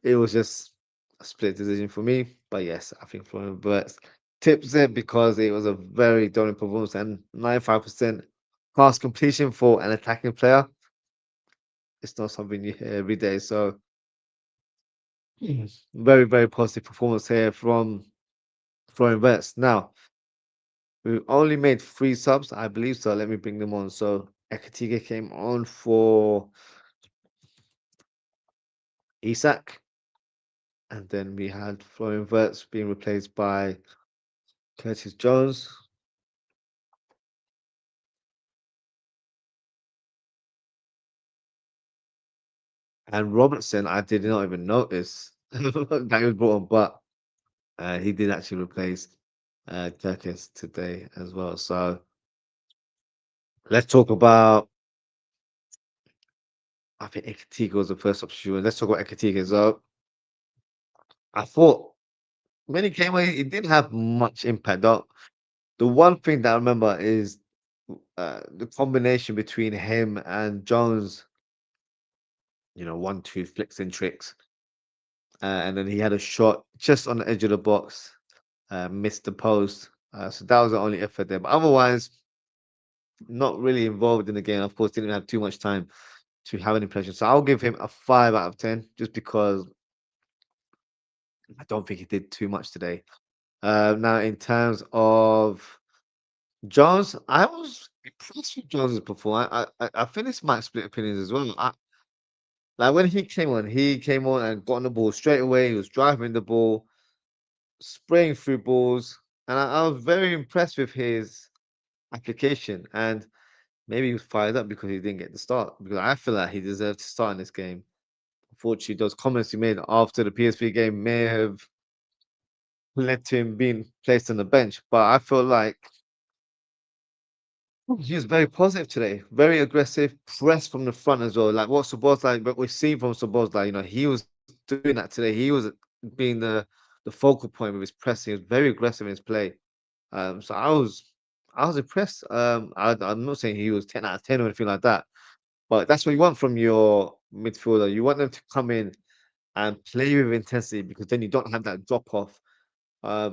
it was just a split decision for me. But yes, I think Florian Wirtz tips it because it was a very dominant performance and 95% pass completion for an attacking player. It's not something you hear every day. So very, very positive performance here from Florian Wirtz. Now, we only made three subs, I believe so. Let me bring them on. So Ekatike came on for Isak, and then we had Florian Wirtz being replaced by Curtis Jones. And Robertson, I did not even notice that he was brought on, but he did actually replace Curtis today as well. So let's talk about. I think Ekatike was the first substitute. Let's talk about Ekatike. So I thought when he came on, he didn't have much impact. Though the one thing that I remember is the combination between him and Jones. 1-2 flicks and tricks, and then he had a shot just on the edge of the box, missed the post. So that was the only effort there. But otherwise, not really involved in the game. Of course, didn't have too much time to have any pressure. So I'll give him a 5 out of 10, just because I don't think he did too much today. Now, in terms of Jones, I was impressed with Jones's performance. I think this might split opinions as well. Like when he came on and got on the ball straight away. He was driving the ball, spraying through balls, and I was very impressed with his application. And maybe he was fired up because he didn't get the start. Because I feel like he deserved to start in this game. Unfortunately, those comments he made after the PSV game may have led to him being placed on the bench. But I feel like he was very positive today, very aggressive, press from the front as well. Like what we've seen from Sobos, he was doing that today. He was being the focal point with his pressing. He was very aggressive in his play. So I was impressed. I'm not saying he was 10 out of 10 or anything like that, but that's what you want from your midfielder. You want them to come in and play with intensity because then you don't have that drop off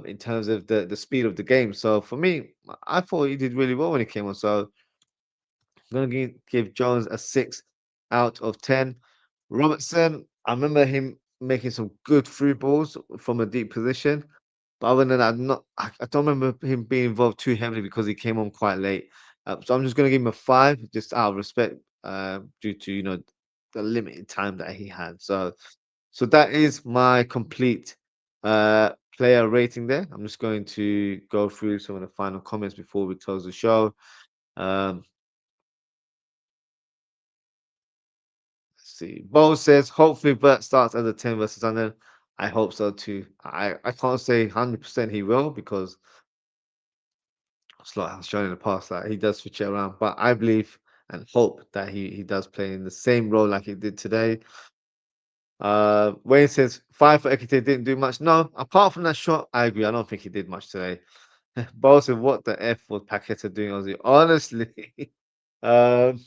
in terms of the speed of the game. So for me, I thought he did really well when he came on. So I'm gonna give Jones a 6 out of 10. Robertson, I remember him making some good through balls from a deep position. But other than that, I don't remember him being involved too heavily because he came on quite late. So I'm just gonna give him a 5, just out of respect, due to the limited time that he had. So that is my complete player rating there. I'm just going to go through some of the final comments before we close the show. Um, let's see. Bo says, hopefully Bert starts as a 10 versus under. I hope so too. I can't say 100% he will because Slot has shown in the past that he does switch it around. But I believe and hope that he does play in the same role like he did today. Wayne says, 5 for Ekite didn't do much. No, apart from that shot, I agree. I don't think he did much today. Bo said, what the F was Paqueta doing, Ozzy? Honestly, um,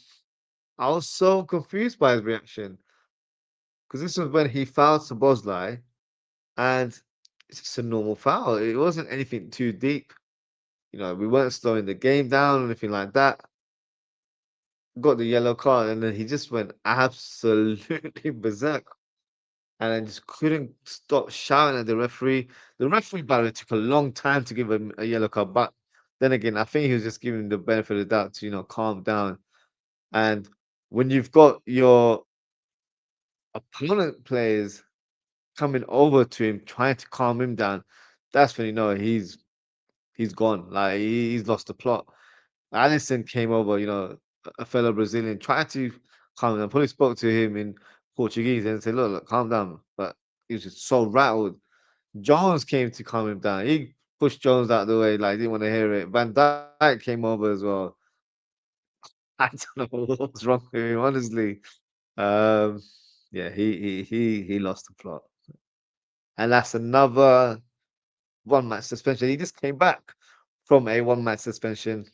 I was so confused by his reaction because this was when he fouled Sabozlai, and it's just a normal foul. It wasn't anything too deep. We weren't slowing the game down or anything like that. got the yellow card, and then he just went absolutely berserk, and I just couldn't stop shouting at the referee. The referee, by the way, took a long time to give him a yellow card, but then again, I think he was just giving him the benefit of the doubt to, calm down. And when you've got your opponent players coming over to him, trying to calm him down, that's when you know he's gone. Like he's lost the plot. Allison came over, a fellow Brazilian, tried to calm him down. Probably spoke to him in Portuguese and said, "Look, calm down." But he was just so rattled. Jones came to calm him down. He pushed Jones out of the way, like didn't want to hear it. Van Dijk came over as well. I don't know what's wrong with him, honestly. Um, yeah, he lost the plot, and that's another one match suspension. He just came back from a one match suspension.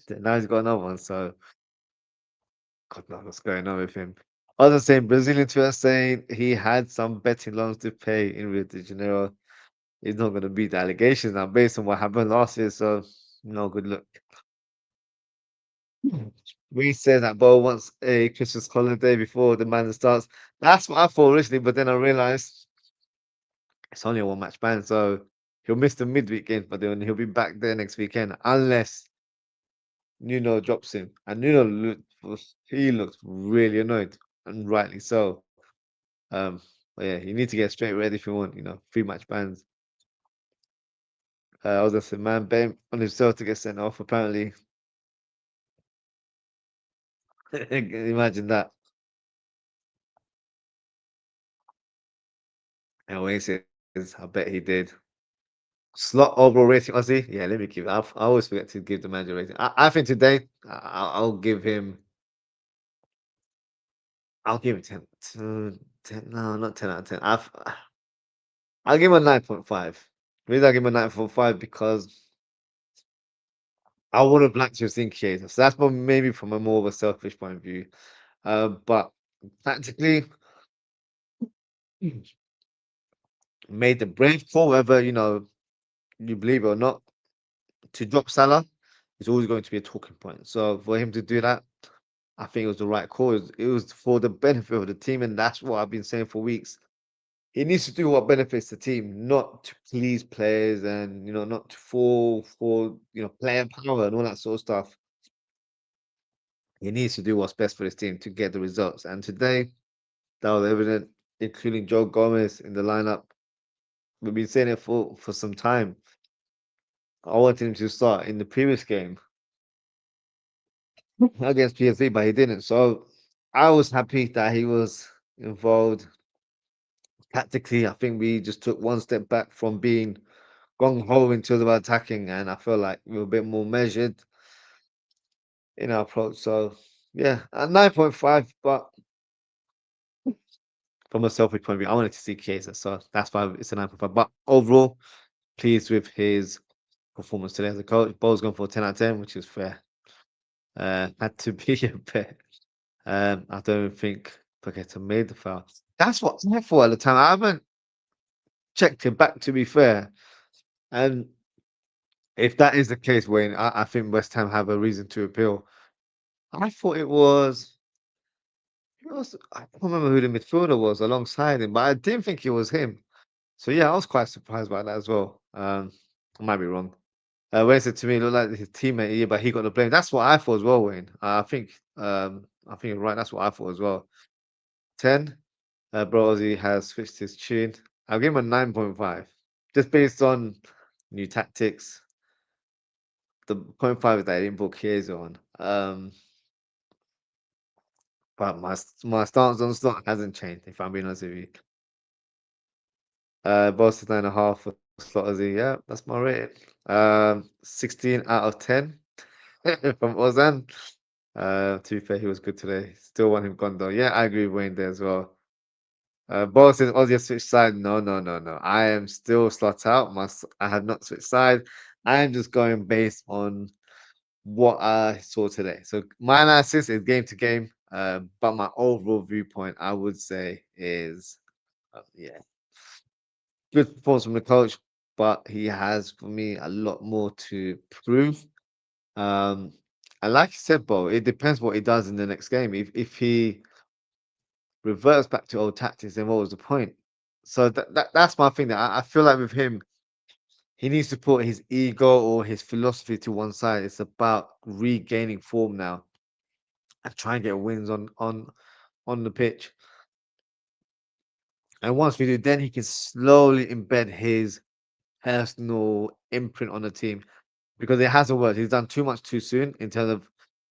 Now he's got another one. So God knows what's going on with him. Others saying Brazilian Twitter saying he had some betting loans to pay in Rio de Janeiro. He's not going to beat the allegations now based on what happened last year. So no good luck. We said that Bo wants a Christmas holiday before the man starts. That's what I thought originally, but then I realized it's only a one match ban, so he'll miss the midweek game, but then he'll be back there next weekend unless Nuno drops him. And he looked really annoyed, and rightly so. Um, but yeah, you need to get straight ready if you want, 3 match bans. I was gonna say, man, Ben on himself to get sent off. Apparently, imagine that. And Oasis, I bet he did. Slot overall rating, Ozzy. Yeah, let me give. I always forget to give the manager rating. I think today I'll give him. I'll give him 10. No, not 10 out of 10. I'll give him a 9.5. The reason I give him a 9.5 because I would have liked to have seen Chiesa. So that's maybe from a more of a selfish point of view. But tactically, made the brave call, whether you believe it or not, to drop Salah is always going to be a talking point. So for him to do that, I think it was the right call. It was for the benefit of the team, and that's what I've been saying for weeks. He needs to do what benefits the team, not to please players and not to fall for player power and all that sort of stuff. He needs to do what's best for his team to get the results. And today, that was evident, including Joe Gomez in the lineup. We've been saying it for some time. I wanted him to start in the previous game against PSV, but he didn't. So I was happy that he was involved. Tactically, I think we just took one step back from being gung ho in terms of attacking, and I feel like we were a bit more measured in our approach. So yeah, at 9.5, but from a selfish point of view, I wanted to see Chiesa, so that's why it's a 9.5. But overall, pleased with his performance today as a coach. Ball's gone for a 10 out of 10, which is fair. Had to be a bet. I don't think Paqueta made the foul. That's what I thought at the time. I haven't checked it back, to be fair. And if that is the case, Wayne, I think West Ham have a reason to appeal. I thought I can't remember who the midfielder was alongside him, but I didn't think it was him. So yeah, I was quite surprised by that as well. I might be wrong. Wayne said to me, it looked like his teammate, yeah, but he got the blame. That's what I thought as well, Wayne. I think you're right. That's what I thought as well. 10. Bro Ozzie has switched his tune. I'll give him a 9.5. Just based on new tactics. The point five is that I didn't book his on. But my stance on slot hasn't changed, if I'm being honest with you. Boss is 9.5 for slot Ozzy. Yeah, that's my rating. 16 out of 10 from Ozan. To be fair, he was good today. Still want him gone though. Yeah, I agree with Wayne there as well. Boss says Ozzy has switched side. No, no, no, no. I am still slot out. I have not switched side. I am just going based on what I saw today. So my analysis is game to game. But my overall viewpoint, I would say, is yeah, good performance from the coach, but he has for me a lot more to prove. Um, And like you said, Bo, it depends what he does in the next game. If he reverts back to old tactics, then what was the point? So that's my thing. That I feel like with him, he needs to put his ego or his philosophy to one side. It's about regaining form now and try and get wins on the pitch. And once we do, then he can slowly embed his personal imprint on the team because it hasn't worked. He's done too much too soon in terms of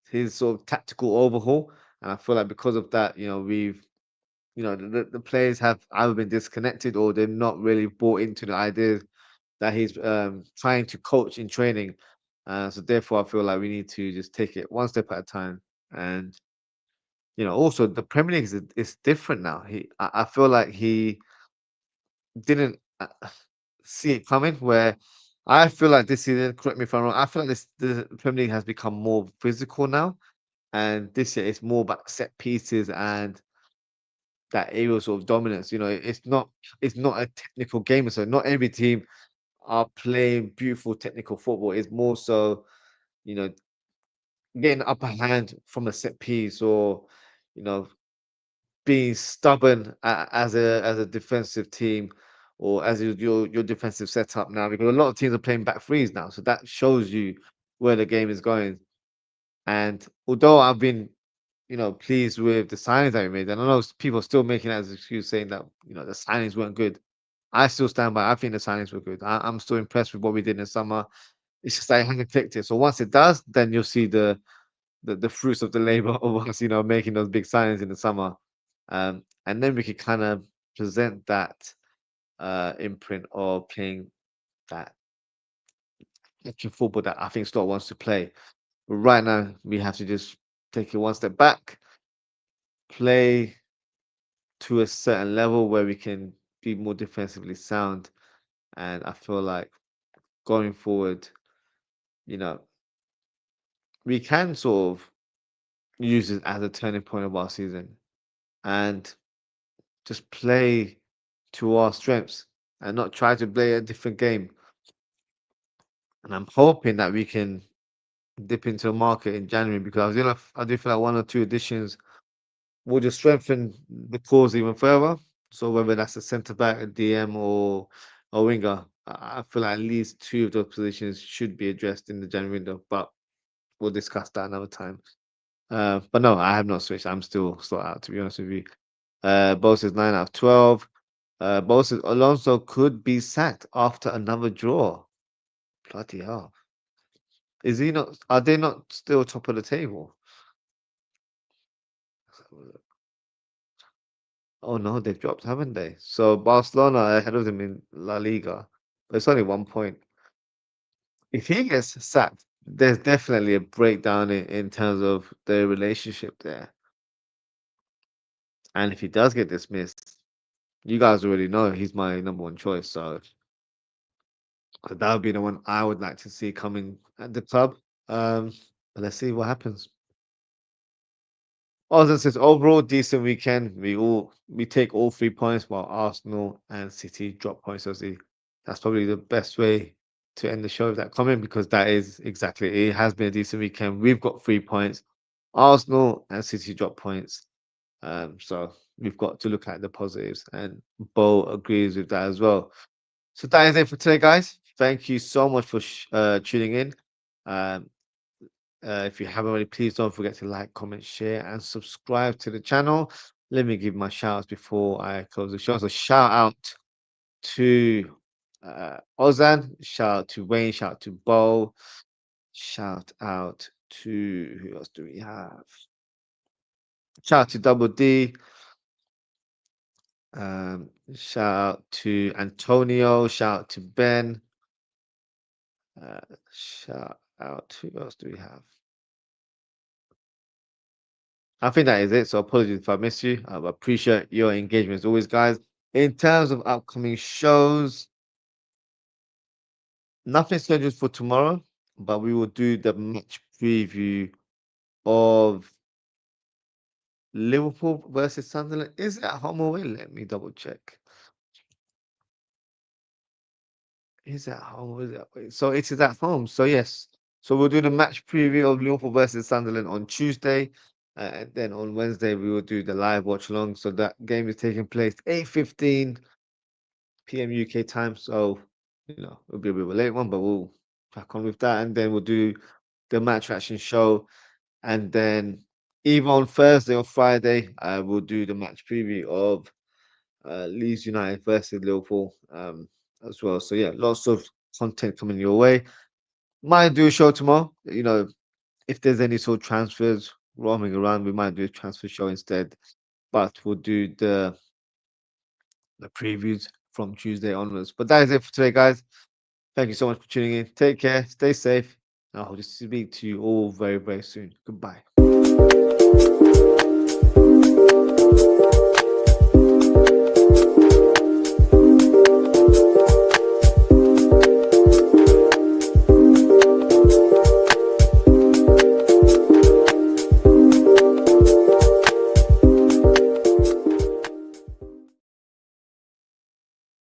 his sort of tactical overhaul. And I feel like because of that, the players have either been disconnected or they're not really bought into the ideas that he's trying to coach in training. So therefore, I feel like we need to just take it one step at a time. And also the Premier League is different now. I feel like he didn't see it coming. Where I feel like this season, correct me if I'm wrong, I feel like the Premier League has become more physical now, and this year it's more about set pieces and that aerial sort of dominance. It's not a technical game, so not every team are playing beautiful technical football. It's more so, you know, getting the upper hand from a set piece or, you know, being stubborn as a defensive team or as your defensive setup now because a lot of teams are playing back threes now. So that shows you where the game is going. And although I've been, pleased with the signings that we made, and I know people are still making that as an excuse saying that, the signings weren't good. I still stand by. I think the signings were good. I'm still impressed with what we did in the summer. It's just that it hasn't clicked it. So once it does, then you'll see the fruits of the labor of us, making those big signings in the summer. And then we could kind of present that imprint of playing that actual football that I think Stott wants to play. But right now, we have to just take it one step back, play to a certain level where we can be more defensively sound. And I feel like going forward, you know, we can sort of use it as a turning point of our season and just play to our strengths and not try to play a different game. And I'm hoping that we can dip into the market in January because I do feel like one or two additions will just strengthen the cause even further. So whether that's a centre back, a DM, or a winger, I feel like at least two of those positions should be addressed in the January window. But we'll discuss that another time. But no, I have not switched. I'm still out to be honest with you. Bo says 9 out of 12. Bo says Alonso could be sacked after another draw. Bloody hell. Is he not? Are they not still top of the table? Oh no, they've dropped, haven't they? So Barcelona are ahead of them in La Liga, but it's only 1 point. If he gets sacked, there's definitely a breakdown in terms of their relationship there. And if he does get dismissed, you guys already know he's my number one choice. So that would be the one I would like to see coming at the club. Um, but let's see what happens. Ozwrld says overall decent weekend. We take all 3 points while Arsenal and City drop points. Ozzy. That's probably the best way to end the show with that comment because that is exactly it. Has been a decent weekend. We've got 3 points. Arsenal and City drop points. So we've got to look at the positives, and Bo agrees with that as well. So that is it for today, guys. Thank you so much for tuning in. Um, if you haven't already, please don't forget to like, comment, share, and subscribe to the channel. Let me give my shout outs before I close the show. So, shout out to Ozan, shout out to Wayne, shout out to Bo, shout out to who else do we have? Shout out to Double D, shout out to Antonio, shout out to Ben, uh, shout out to who else do we have? I think that is it. So apologies if I missed you. I appreciate your engagement as always, guys. In terms of upcoming shows, nothing scheduled for tomorrow, but we will do the match preview of Liverpool versus Sunderland. Is it at home or away? Let me double check. Is it at home or is it away? So it is at home. So yes. So we'll do the match preview of Liverpool versus Sunderland on Tuesday. And then on Wednesday, we will do the live watch along. So that game is taking place 8:15 p.m. UK time. So, it'll be a bit of a late one, but we'll crack on with that. And then we'll do the match reaction show. And then either on Thursday or Friday, we'll do the match preview of Leeds United versus Liverpool as well. So yeah, lots of content coming your way. Might do a show tomorrow. If there's any sort of transfers roaming around, we might do a transfer show instead. But we'll do the previews from Tuesday onwards. But that is it for today, guys. Thank you so much for tuning in. Take care, stay safe, and I hope to speak to you all very, very soon. Goodbye.